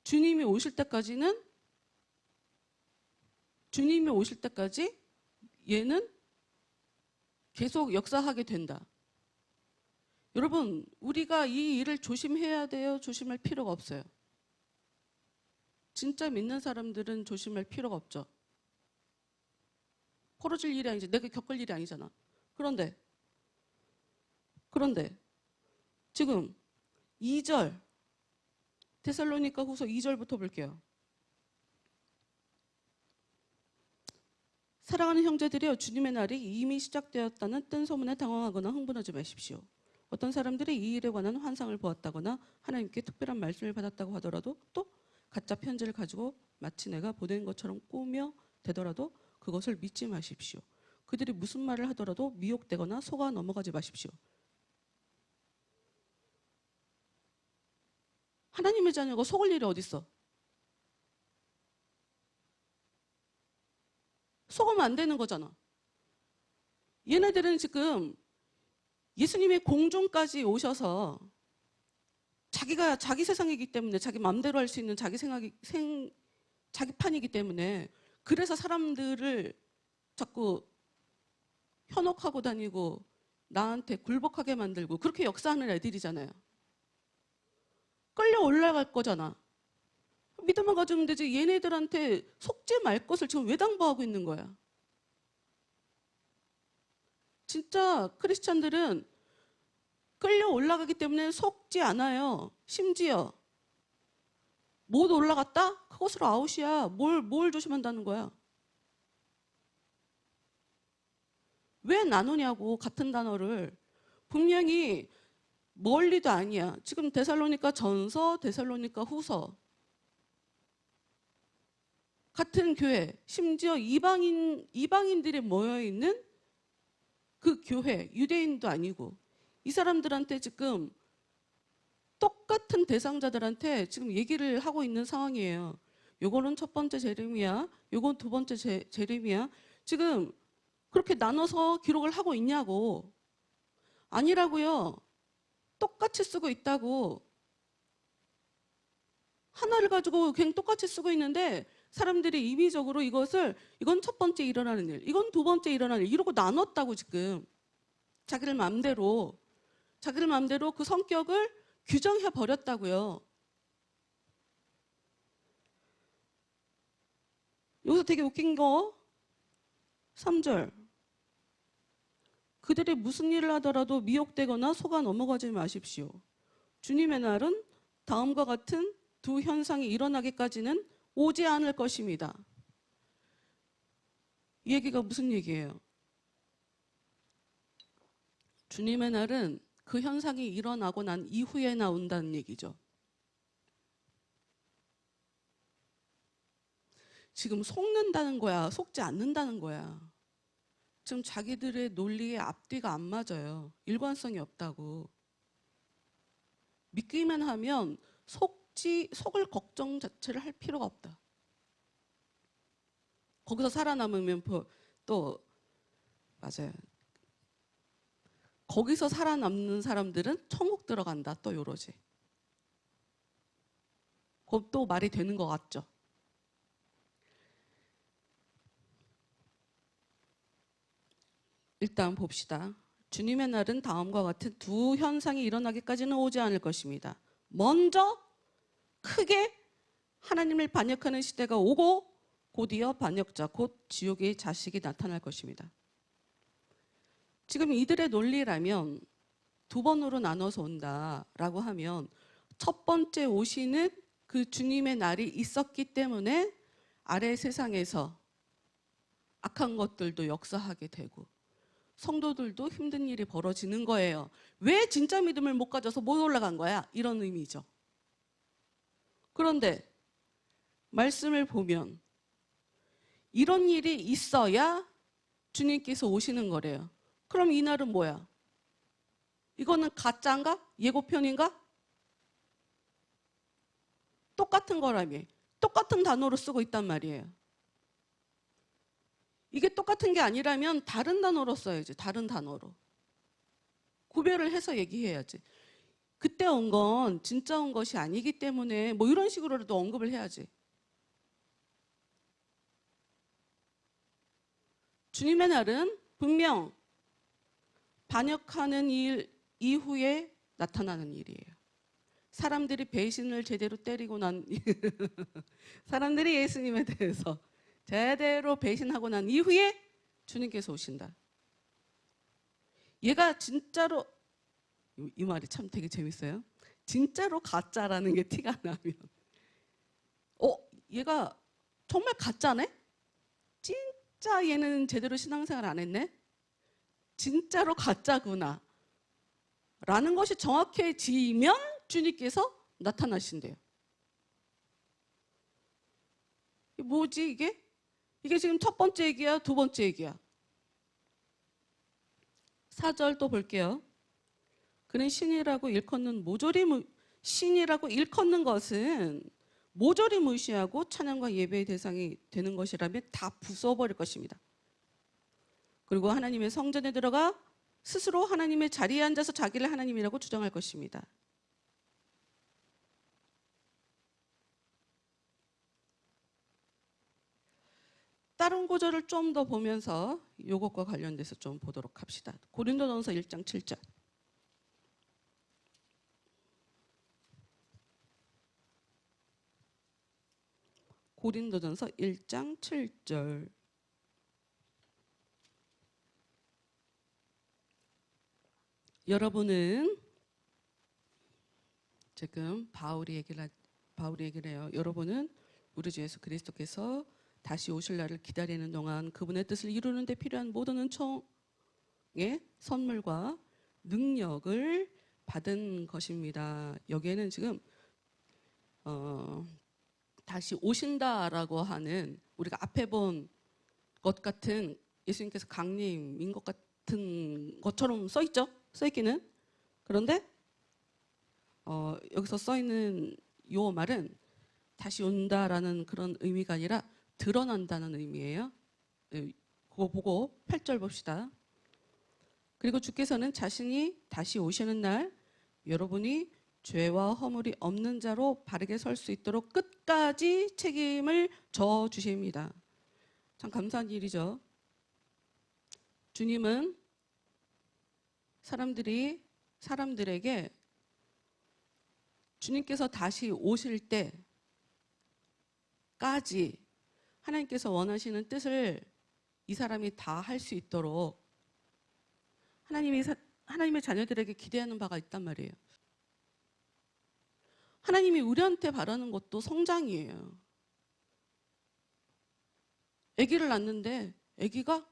주님이 오실 때까지 얘는 계속 역사하게 된다. 여러분, 우리가 이 일을 조심해야 돼요? 조심할 필요가 없어요? 진짜 믿는 사람들은 조심할 필요가 없죠. 벌어질 일이 아니지, 내가 겪을 일이 아니잖아. 그런데 지금 2절, 데살로니가 후서 2절부터 볼게요. 사랑하는 형제들이여, 주님의 날이 이미 시작되었다는 뜬 소문에 당황하거나 흥분하지 마십시오. 어떤 사람들이 이 일에 관한 환상을 보았다거나 하나님께 특별한 말씀을 받았다고 하더라도, 또 가짜 편지를 가지고 마치 내가 보낸 것처럼 꾸며 대더라도 그것을 믿지 마십시오. 그들이 무슨 말을 하더라도 미혹되거나 속아 넘어가지 마십시오. 하나님의 자녀가 속을 일이 어딨어? 속으면 안 되는 거잖아. 얘네들은 지금 예수님이 공중까지 오셔서 자기가 자기 세상이기 때문에 자기 마음대로 할 수 있는 자기 자기 판이기 때문에 그래서 사람들을 자꾸 현혹하고 다니고 나한테 굴복하게 만들고 그렇게 역사하는 애들이잖아요. 끌려 올라갈 거잖아. 믿음을 가지면 되지. 얘네들한테 속지 말 것을 지금 왜 당부하고 있는 거야? 진짜 크리스찬들은 끌려 올라가기 때문에 속지 않아요. 심지어 못 올라갔다? 그것으로 아웃이야. 뭘 조심한다는 거야? 왜 나누냐고 같은 단어를. 분명히 멀리도 아니야. 지금 데살로니가 전서, 데살로니가 후서 같은 교회, 심지어 이방인들이 모여 있는 그 교회, 유대인도 아니고 이 사람들한테 지금 똑같은 대상자들한테 지금 얘기를 하고 있는 상황이에요. 요거는 첫 번째 제레미야, 요건 두 번째 제레미야. 지금 그렇게 나눠서 기록을 하고 있냐고. 아니라고요. 똑같이 쓰고 있다고. 하나를 가지고 그냥 똑같이 쓰고 있는데 사람들이 임의적으로 이건 첫 번째 일어나는 일, 이건 두 번째 일어나는 일 이러고 나눴다고 지금. 자기들 마음대로 그 성격을 규정해 버렸다고요. 여기서 되게 웃긴 거 3절. 그들이 무슨 일을 하더라도 미혹되거나 속아 넘어가지 마십시오. 주님의 날은 다음과 같은 두 현상이 일어나기까지는 오지 않을 것입니다. 이 얘기가 무슨 얘기예요? 주님의 날은 그 현상이 일어나고 난 이후에 나온다는 얘기죠. 지금 속는다는 거야, 속지 않는다는 거야. 지금 자기들의 논리에 앞뒤가 안 맞아요. 일관성이 없다고. 믿기만 하면 속을 걱정 자체를 할 필요가 없다. 거기서 살아남으면 또 맞아요. 거기서 살아남는 사람들은 천국 들어간다. 또 요러지. 그것도 말이 되는 것 같죠. 일단 봅시다. 주님의 날은 다음과 같은 두 현상이 일어나기까지는 오지 않을 것입니다. 먼저 크게 하나님을 반역하는 시대가 오고 곧이어 반역자, 곧 지옥의 자식이 나타날 것입니다. 지금 이들의 논리라면 두 번으로 나눠서 온다라고 하면 첫 번째 오시는 그 주님의 날이 있었기 때문에 아래 세상에서 악한 것들도 역사하게 되고 성도들도 힘든 일이 벌어지는 거예요. 왜 진짜 믿음을 못 가져서 못 올라간 거야? 이런 의미죠. 그런데 말씀을 보면 이런 일이 있어야 주님께서 오시는 거래요. 그럼 이 날은 뭐야? 이거는 가짜인가? 예고편인가? 똑같은 거라며. 똑같은 단어로 쓰고 있단 말이에요. 이게 똑같은 게 아니라면 다른 단어로 써야지. 다른 단어로. 구별을 해서 얘기해야지. 그때 온 건 진짜 온 것이 아니기 때문에 뭐 이런 식으로라도 언급을 해야지. 주님의 날은 분명 반역하는 일 이후에 나타나는 일이에요. 사람들이 배신을 제대로 때리고 난 사람들이 예수님에 대해서 제대로 배신하고 난 이후에 주님께서 오신다. 얘가 진짜로 이 말이 참 되게 재밌어요. 진짜로 가짜라는 게 티가 나면 얘가 정말 가짜네? 진짜 얘는 제대로 신앙생활 안 했네? 진짜로 가짜구나 라는 것이 정확해지면 주님께서 나타나신대요. 뭐지 이게? 이게 지금 첫 번째 얘기야? 두 번째 얘기야? 4절 또 볼게요. 그는 신이라고 일컫는 모조리 신이라고 일컫는 것은 모조리 무시하고 찬양과 예배의 대상이 되는 것이라면 다 부숴버릴 것입니다. 그리고 하나님의 성전에 들어가 스스로 하나님의 자리에 앉아서 자기를 하나님이라고 주장할 것입니다. 다른 구절을 좀 더 보면서 이것과 관련돼서 좀 보도록 합시다. 고린도전서 1장 7절. 고린도전서 1장 7절. 여러분은 지금 바울이 얘기를 해요. 여러분은 우리 주 예수 그리스도께서 다시 오실 날을 기다리는 동안 그분의 뜻을 이루는 데 필요한 모든 은총의 선물과 능력을 받은 것입니다. 여기에는 지금 다시 오신다라고 하는 우리가 앞에 본 것 같은 예수님께서 강림인 것 같은 것처럼 써 있죠. 써 있기는. 그런데 여기서 써 있는 요 말은 다시 온다라는 그런 의미가 아니라 드러난다는 의미예요. 그거 보고 8절 봅시다. 그리고 주께서는 자신이 다시 오시는 날 여러분이 죄와 허물이 없는 자로 바르게 설 수 있도록 끝까지 책임을 져 주십니다. 참 감사한 일이죠. 주님은 사람들에게 주님께서 다시 오실 때까지 하나님께서 원하시는 뜻을 이 사람이 다 할 수 있도록 하나님의 자녀들에게 기대하는 바가 있단 말이에요. 하나님이 우리한테 바라는 것도 성장이에요. 아기를 낳는데 아기가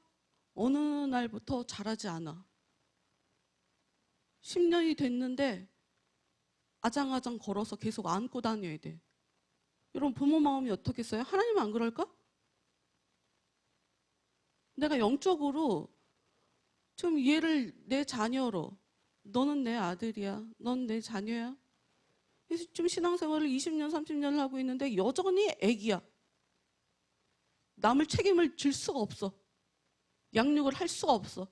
어느 날부터 자라지 않아. 10년이 됐는데 아장아장 걸어서 계속 안고 다녀야 돼. 여러분 부모 마음이 어떻겠어요? 하나님은 안 그럴까? 내가 영적으로 지금 얘를 내 자녀로, 너는 내 아들이야, 넌 내 자녀야. 그래서 지금 신앙생활을 20년, 30년을 하고 있는데 여전히 애기야. 남을 책임을 질 수가 없어. 양육을 할 수가 없어.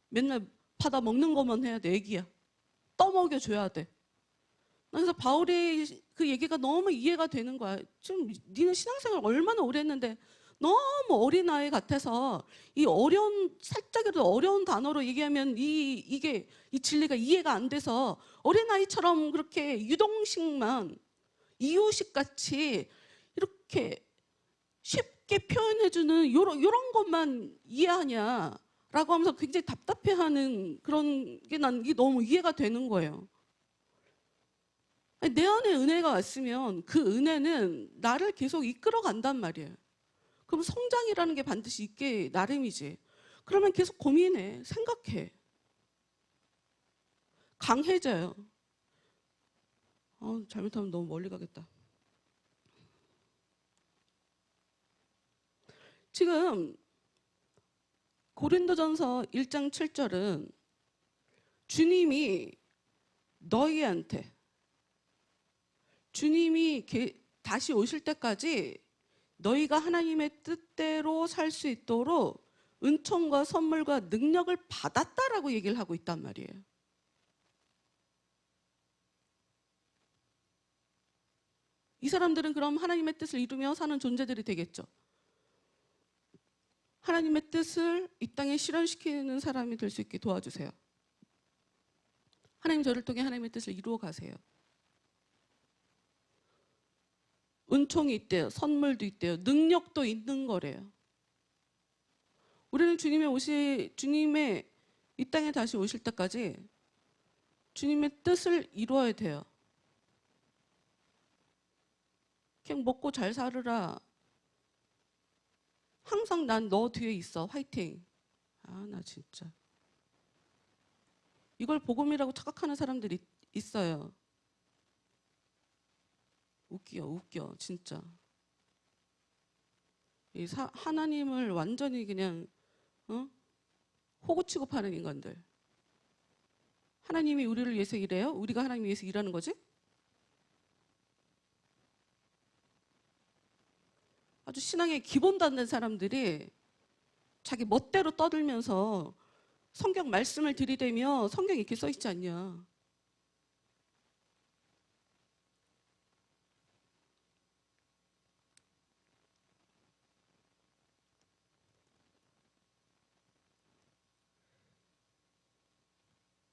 맨날 받아 먹는 것만 해야 돼. 애기야. 떠먹여줘야 돼. 그래서 바울의 그 얘기가 너무 이해가 되는 거야. 지금 니는 신앙생활 얼마나 오래 했는데 너무 어린아이 같아서 이 살짝이라도 어려운 단어로 얘기하면 이 진리가 이해가 안 돼서 어린아이처럼 그렇게 유동식만 이유식 같이 이렇게 쉽게 표현해주는 요런 것만 이해하냐라고 하면서 굉장히 답답해하는 그런 게 난 이게 너무 이해가 되는 거예요. 내 안에 은혜가 왔으면 그 은혜는 나를 계속 이끌어 간단 말이에요. 그럼 성장이라는 게 반드시 있게 나름이지. 그러면 계속 고민해, 생각해. 강해져요. 잘못하면 너무 멀리 가겠다. 지금 고린도전서 1장 7절은 주님이 너희한테 주님이 다시 오실 때까지 너희가 하나님의 뜻대로 살 수 있도록 은총과 선물과 능력을 받았다라고 얘기를 하고 있단 말이에요. 이 사람들은 그럼 하나님의 뜻을 이루며 사는 존재들이 되겠죠. 하나님의 뜻을 이 땅에 실현시키는 사람이 될 수 있게 도와주세요. 하나님 저를 통해 하나님의 뜻을 이루어 가세요. 은총이 있대요. 선물도 있대요. 능력도 있는 거래요. 우리는 주님의 이 땅에 다시 오실 때까지 주님의 뜻을 이루어야 돼요. 그냥 먹고 잘 살으라. 항상 난 너 뒤에 있어. 화이팅. 나 진짜. 이걸 복음이라고 착각하는 사람들이 있어요. 웃겨 진짜. 하나님을 완전히 그냥 호구 취급하는 인간들. 하나님이 우리를 위해서 일해요? 우리가 하나님 위해서 일하는 거지? 아주 신앙의 기본 닿는 사람들이 자기 멋대로 떠들면서 성경 말씀을 들이대며 성경에 이렇게 써 있지 않냐.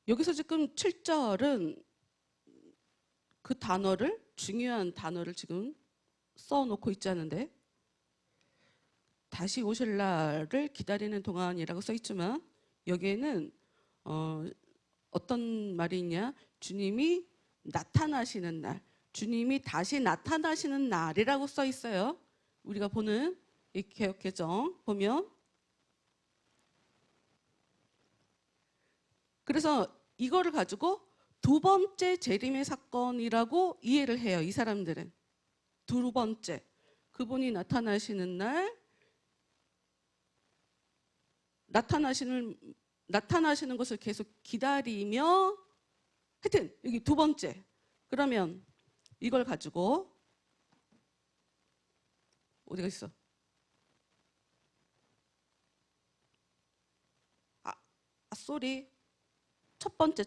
여기서 지금 7절은 그 단어를, 중요한 단어를 지금 써놓고 있지 않은데, 다시 오실 날을 기다리는 동안이라고 써 있지만 여기에는 어떤 말이 있냐? 주님이 나타나시는 날, 주님이 다시 나타나시는 날이라고 써 있어요. 우리가 보는 이 개역개정 보면, 그래서 이거를 가지고 두 번째 재림의 사건이라고 이해를 해요. 이 사람들은 두 번째, 그분이 나타나시는 날, 나타나시는 것을 계속 기다리며, 하여튼 여기 두 번째. 그러면 이걸 가지고 어디가 있어? 쏘리. 첫 번째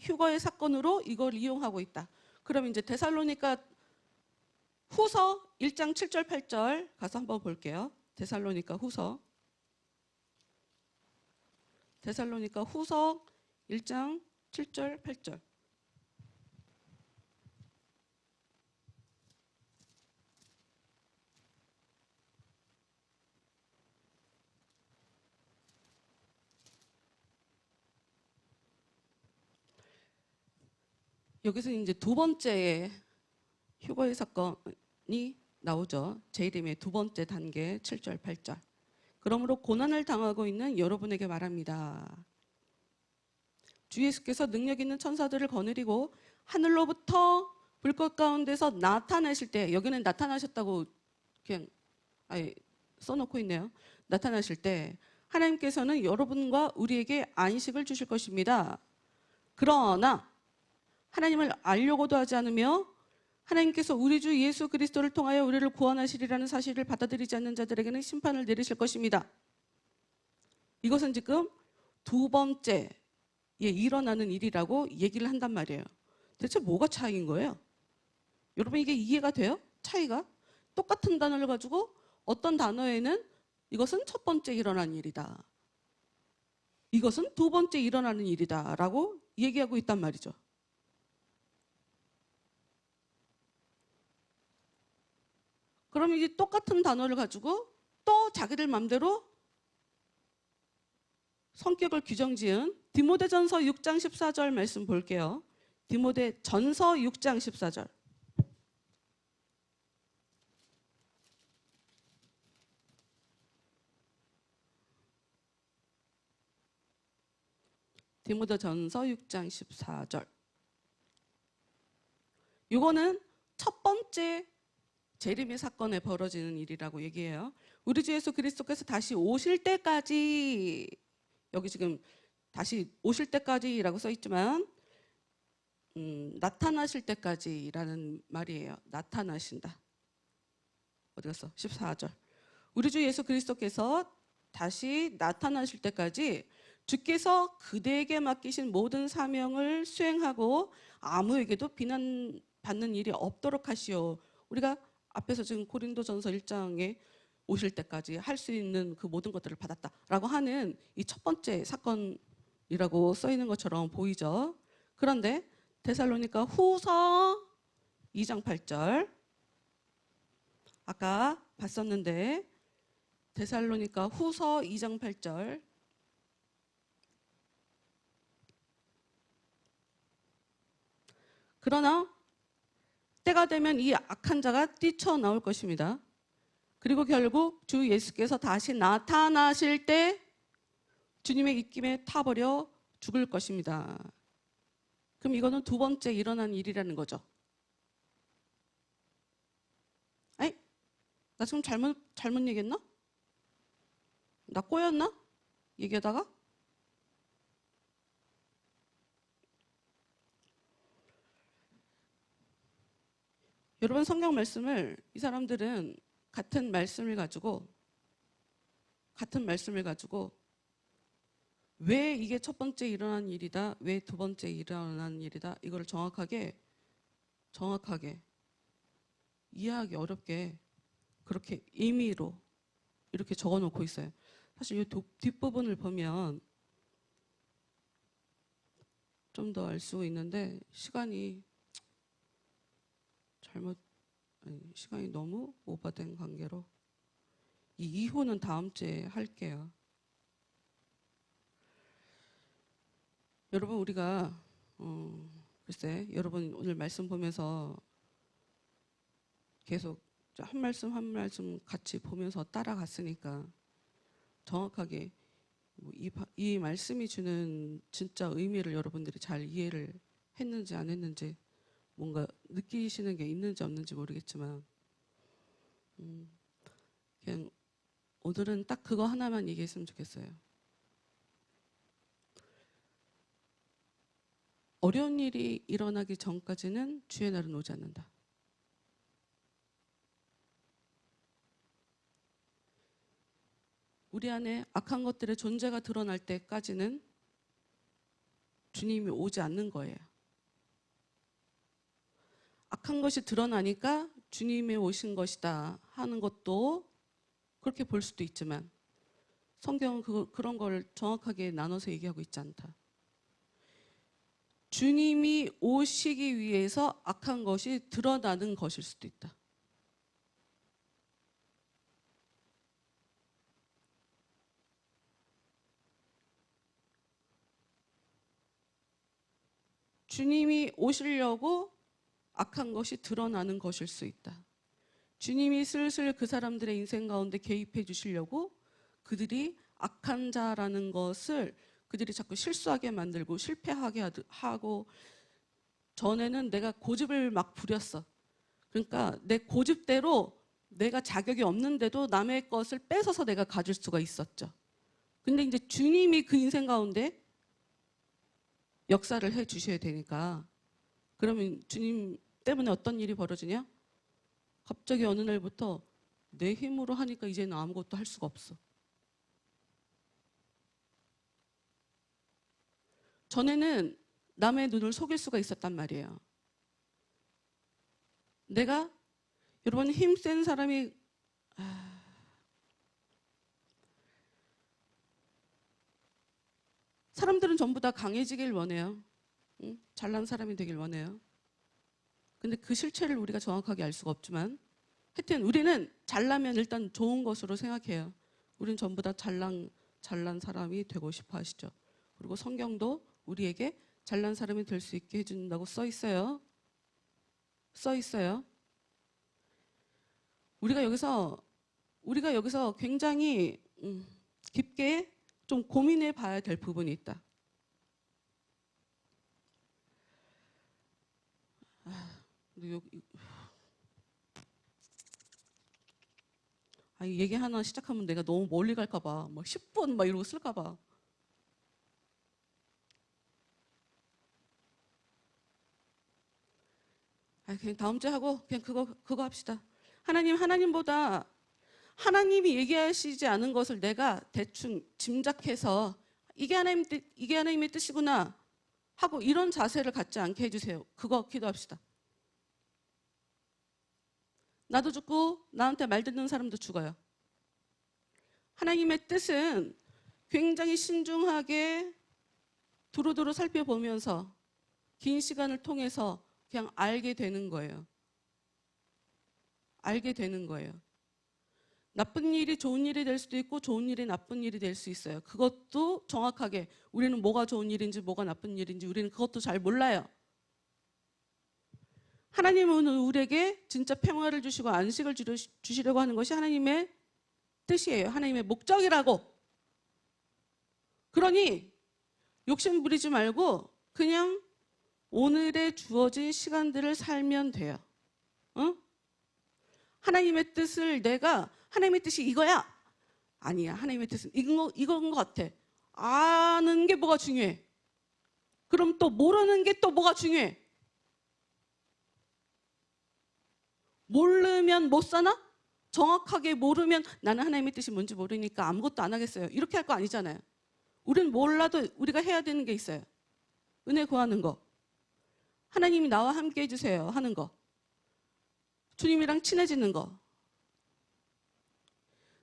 휴거의 사건으로 이걸 이용하고 있다. 그럼 이제 데살로니가 후서 1장 7절 8절 가서 한번 볼게요. 데살로니가 후서 1장 7절 8절. 여기서 이제 두 번째 휴거의 사건이 나오죠. 재림의 두 번째 단계 7절 8절. 그러므로 고난을 당하고 있는 여러분에게 말합니다. 주 예수께서 능력 있는 천사들을 거느리고 하늘로부터 불꽃 가운데서 나타나실 때, 여기는 나타나셨다고 그냥 아예 써놓고 있네요. 나타나실 때 하나님께서는 여러분과 우리에게 안식을 주실 것입니다. 그러나 하나님을 알려고도 하지 않으며 하나님께서 우리 주 예수 그리스도를 통하여 우리를 구원하시리라는 사실을 받아들이지 않는 자들에게는 심판을 내리실 것입니다. 이것은 지금 두 번째에 일어나는 일이라고 얘기를 한단 말이에요. 대체 뭐가 차이인 거예요? 여러분 이게 이해가 돼요? 차이가? 똑같은 단어를 가지고 어떤 단어에는 이것은 첫 번째 일어난 일이다, 이것은 두 번째 일어나는 일이다 라고 얘기하고 있단 말이죠. 그럼 이게 똑같은 단어를 가지고 또 자기들 맘대로 성격을 규정지은 디모데전서 6장 14절 말씀 볼게요. 디모데전서 6장 14절. 디모데전서 6장 14절. 이거는 첫 번째 재림의 사건에 벌어지는 일이라고 얘기해요. 우리 주 예수 그리스도께서 다시 오실 때까지, 여기 지금 다시 오실 때까지라고 써 있지만 나타나실 때까지라는 말이에요. 나타나신다. 어디 갔어? 14절. 우리 주 예수 그리스도께서 다시 나타나실 때까지 주께서 그대에게 맡기신 모든 사명을 수행하고 아무에게도 비난받는 일이 없도록 하시오. 우리가 앞에서 지금 고린도전서 1장에 오실 때까지 할 수 있는 그 모든 것들을 받았다라고 하는 이 첫 번째 사건이라고 써 있는 것처럼 보이죠. 그런데 데살로니가 후서 2장 8절, 아까 봤었는데 데살로니가 후서 2장 8절. 그러나 때가 되면 이 악한 자가 뛰쳐나올 것입니다. 그리고 결국 주 예수께서 다시 나타나실 때 주님의 입김에 타버려 죽을 것입니다. 그럼 이거는 두 번째 일어난 일이라는 거죠. 아이, 나 지금 잘못 얘기했나? 나 꼬였나? 얘기하다가? 여러분 성경 말씀을 이 사람들은 같은 말씀을 가지고 왜 이게 첫 번째 일어난 일이다, 왜 두 번째 일어난 일이다, 이거를 정확하게 이해하기 어렵게 그렇게 임의로 이렇게 적어놓고 있어요. 사실 이 뒷부분을 보면 좀 더 알 수 있는데 시간이 너무 오버된 관계로 이 이후는 다음 주에 할게요. 여러분 우리가 글쎄 여러분 오늘 말씀 보면서 계속 한 말씀 한 말씀 같이 보면서 따라갔으니까 정확하게 이 말씀이 주는 진짜 의미를 여러분들이 잘 이해를 했는지 안 했는지 뭔가 느끼시는 게 있는지 없는지 모르겠지만 그냥 오늘은 딱 그거 하나만 얘기했으면 좋겠어요. 어려운 일이 일어나기 전까지는 주의 날은 오지 않는다. 우리 안에 악한 것들의 존재가 드러날 때까지는 주님이 오지 않는 거예요. 악한 것이 드러나니까 주님이 오신 것이다 하는 것도 그렇게 볼 수도 있지만 성경은 그런 걸 정확하게 나눠서 얘기하고 있지 않다. 주님이 오시기 위해서 악한 것이 드러나는 것일 수도 있다. 주님이 오시려고 악한 것이 드러나는 것일 수 있다. 주님이 슬슬 그 사람들의 인생 가운데 개입해 주시려고 그들이 악한 자라는 것을 그들이 자꾸 실수하게 만들고 실패하게 하고 전에는 내가 고집을 막 부렸어. 그러니까 내 고집대로 내가 자격이 없는데도 남의 것을 뺏어서 내가 가질 수가 있었죠. 근데 이제 주님이 그 인생 가운데 역사를 해 주셔야 되니까 그러면 주님 때문에 어떤 일이 벌어지냐? 갑자기 어느 날부터 내 힘으로 하니까 이제는 아무것도 할 수가 없어. 전에는 남의 눈을 속일 수가 있었단 말이에요. 내가 여러분 힘센 사람이 사람들은 전부 다 강해지길 원해요. 응? 잘난 사람이 되길 원해요. 근데 그 실체를 우리가 정확하게 알 수가 없지만 하여튼 우리는 잘나면 일단 좋은 것으로 생각해요. 우리는 전부 다 잘난 사람이 되고 싶어 하시죠. 그리고 성경도 우리에게 잘난 사람이 될 수 있게 해준다고 써 있어요. 우리가 여기서 굉장히 깊게 좀 고민해 봐야 될 부분이 있다. 이 얘기 하나 시작하면 내가 너무 멀리 갈까봐, 막 10분 막 이러고 쓸까봐. 그냥 다음 주에 하고 그냥 그거 합시다. 하나님보다 하나님이 얘기하시지 않은 것을 내가 대충 짐작해서 이게 하나님의 뜻이구나 하고 이런 자세를 갖지 않게 해주세요. 그거 기도합시다. 나도 죽고 나한테 말 듣는 사람도 죽어요. 하나님의 뜻은 굉장히 신중하게 두루두루 살펴보면서 긴 시간을 통해서 그냥 알게 되는 거예요. 나쁜 일이 좋은 일이 될 수도 있고 좋은 일이 나쁜 일이 될 수 있어요. 그것도 정확하게 우리는 뭐가 좋은 일인지 뭐가 나쁜 일인지 우리는 그것도 잘 몰라요. 하나님은 우리에게 진짜 평화를 주시고 안식을 주시려고 하는 것이 하나님의 뜻이에요. 하나님의 목적이라고. 그러니 욕심 부리지 말고 그냥 오늘의 주어진 시간들을 살면 돼요. 하나님의 뜻을 하나님의 뜻이 이거야? 아니야. 하나님의 뜻은 이건 것 같아. 아는 게 뭐가 중요해? 그럼 또 모르는 게 또 뭐가 중요해? 모르면 못 사나? 정확하게 모르면 나는 하나님의 뜻이 뭔지 모르니까 아무것도 안 하겠어요. 이렇게 할 거 아니잖아요. 우리는 몰라도 우리가 해야 되는 게 있어요. 은혜 구하는 거. 하나님이 나와 함께 해주세요 하는 거. 주님이랑 친해지는 거.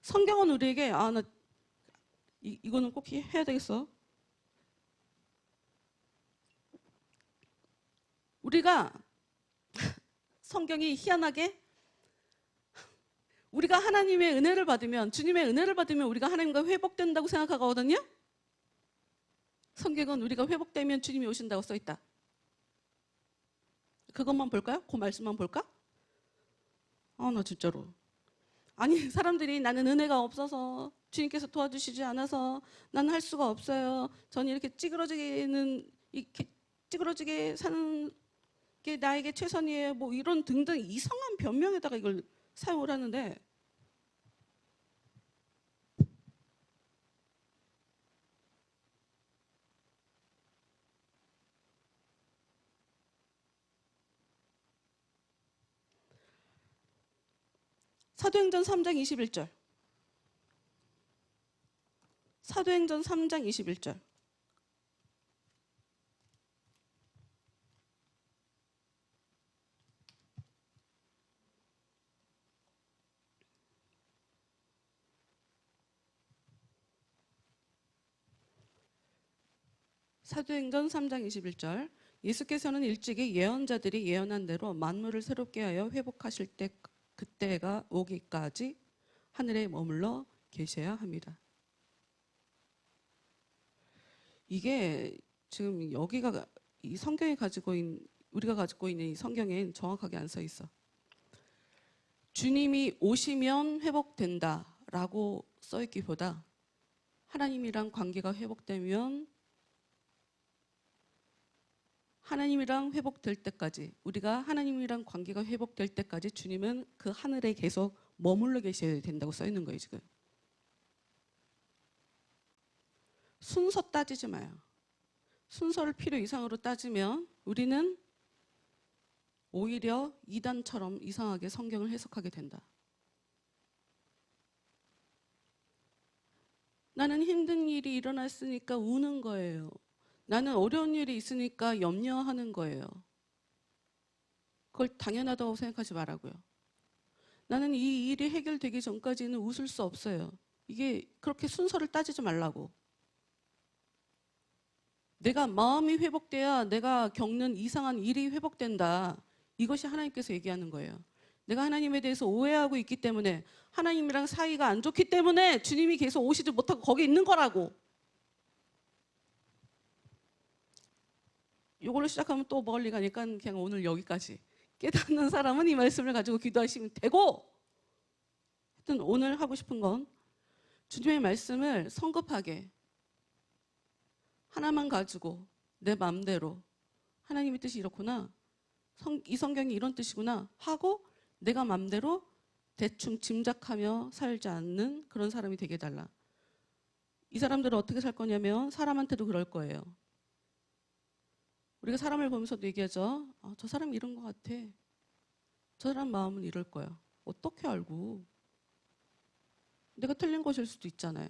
성경은 우리에게 나 이거는 꼭 해야 되겠어. 우리가 성경이 희한하게 우리가 하나님의 은혜를 받으면 주님의 은혜를 받으면 우리가 하나님과 회복된다고 생각하거든요. 성경은 우리가 회복되면 주님이 오신다고 써있다. 그것만 볼까요? 그 말씀만 볼까? 나 진짜로. 아니 사람들이 나는 은혜가 없어서 주님께서 도와주시지 않아서 나는 할 수가 없어요. 저는 이렇게 찌그러지게 사는 게 나에게 최선이에요. 뭐 이런 등등 이상한 변명에다가 이걸 사용을 하는데 사도행전 3장 21절. 사도행전 3장 21절. 사도행전 3장 21절. 예수께서는 일찍이 예언자들이 예언한 대로 만물을 새롭게 하여 회복하실 때 그때가 오기까지 하늘에 머물러 계셔야 합니다. 이게 지금 여기가 이 성경이 우리가 가지고 있는 이 성경엔 정확하게 안 써 있어. 주님이 오시면 회복된다라고 써 있기보다 하나님이랑 관계가 회복되면 하나님이랑 회복될 때까지 우리가 하나님이랑 관계가 회복될 때까지 주님은 그 하늘에 계속 머물러 계셔야 된다고 써 있는 거예요. 지금 순서 따지지 마요. 순서를 필요 이상으로 따지면 우리는 오히려 이단처럼 이상하게 성경을 해석하게 된다. 나는 힘든 일이 일어났으니까 우는 거예요. 나는 어려운 일이 있으니까 염려하는 거예요. 그걸 당연하다고 생각하지 말라고요. 나는 이 일이 해결되기 전까지는 웃을 수 없어요. 이게 그렇게 순서를 따지지 말라고. 내가 마음이 회복돼야 내가 겪는 이상한 일이 회복된다. 이것이 하나님께서 얘기하는 거예요. 내가 하나님에 대해서 오해하고 있기 때문에 하나님이랑 사이가 안 좋기 때문에 주님이 계속 오시지 못하고 거기 있는 거라고. 이걸로 시작하면 또 멀리 가니까 그냥 오늘 여기까지. 깨닫는 사람은 이 말씀을 가지고 기도하시면 되고, 하여튼 오늘 하고 싶은 건 주님의 말씀을 성급하게 하나만 가지고 내 마음대로 하나님의 뜻이 이렇구나, 이 성경이 이런 뜻이구나 하고 내가 마음대로 대충 짐작하며 살지 않는 그런 사람이 되게 해달라. 이 사람들은 어떻게 살 거냐면 사람한테도 그럴 거예요. 우리가 사람을 보면서도 얘기하죠. 저 사람 이런 것 같아. 저 사람 마음은 이럴 거야. 어떻게 알고? 내가 틀린 것일 수도 있잖아요.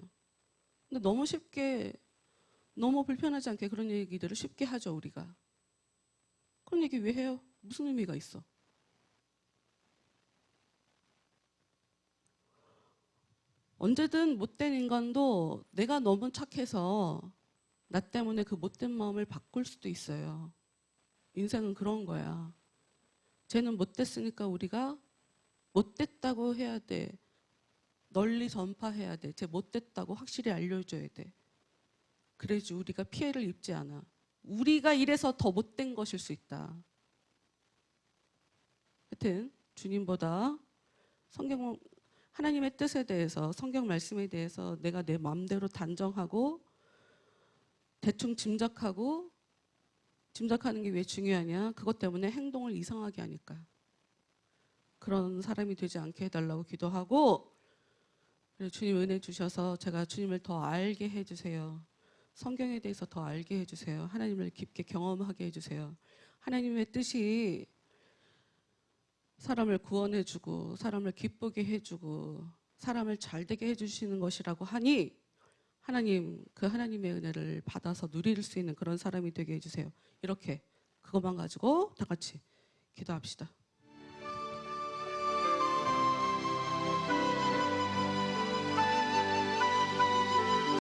근데 너무 쉽게, 너무 불편하지 않게 그런 얘기들을 쉽게 하죠, 우리가. 그런 얘기 왜 해요? 무슨 의미가 있어? 언제든 못된 인간도 내가 너무 착해서 나 때문에 그 못된 마음을 바꿀 수도 있어요. 인생은 그런 거야. 쟤는 못됐으니까 우리가 못됐다고 해야 돼. 널리 전파해야 돼. 쟤 못됐다고 확실히 알려줘야 돼. 그래야지 우리가 피해를 입지 않아. 우리가 이래서 더 못된 것일 수 있다. 하여튼 주님보다 성경, 하나님의 뜻에 대해서, 성경 말씀에 대해서 내가 내 마음대로 단정하고 대충 짐작하는 게 왜 중요하냐? 그것 때문에 행동을 이상하게 하니까. 그런 사람이 되지 않게 해달라고 기도하고, 주님 은혜 주셔서 제가 주님을 더 알게 해주세요. 성경에 대해서 더 알게 해주세요. 하나님을 깊게 경험하게 해주세요. 하나님의 뜻이 사람을 구원해주고 사람을 기쁘게 해주고 사람을 잘되게 해주시는 것이라고 하니 하나님, 그 하나님의 은혜를 받아서 누릴 수 있는 그런 사람이 되게 해주세요. 이렇게 그것만 가지고 다 같이 기도합시다.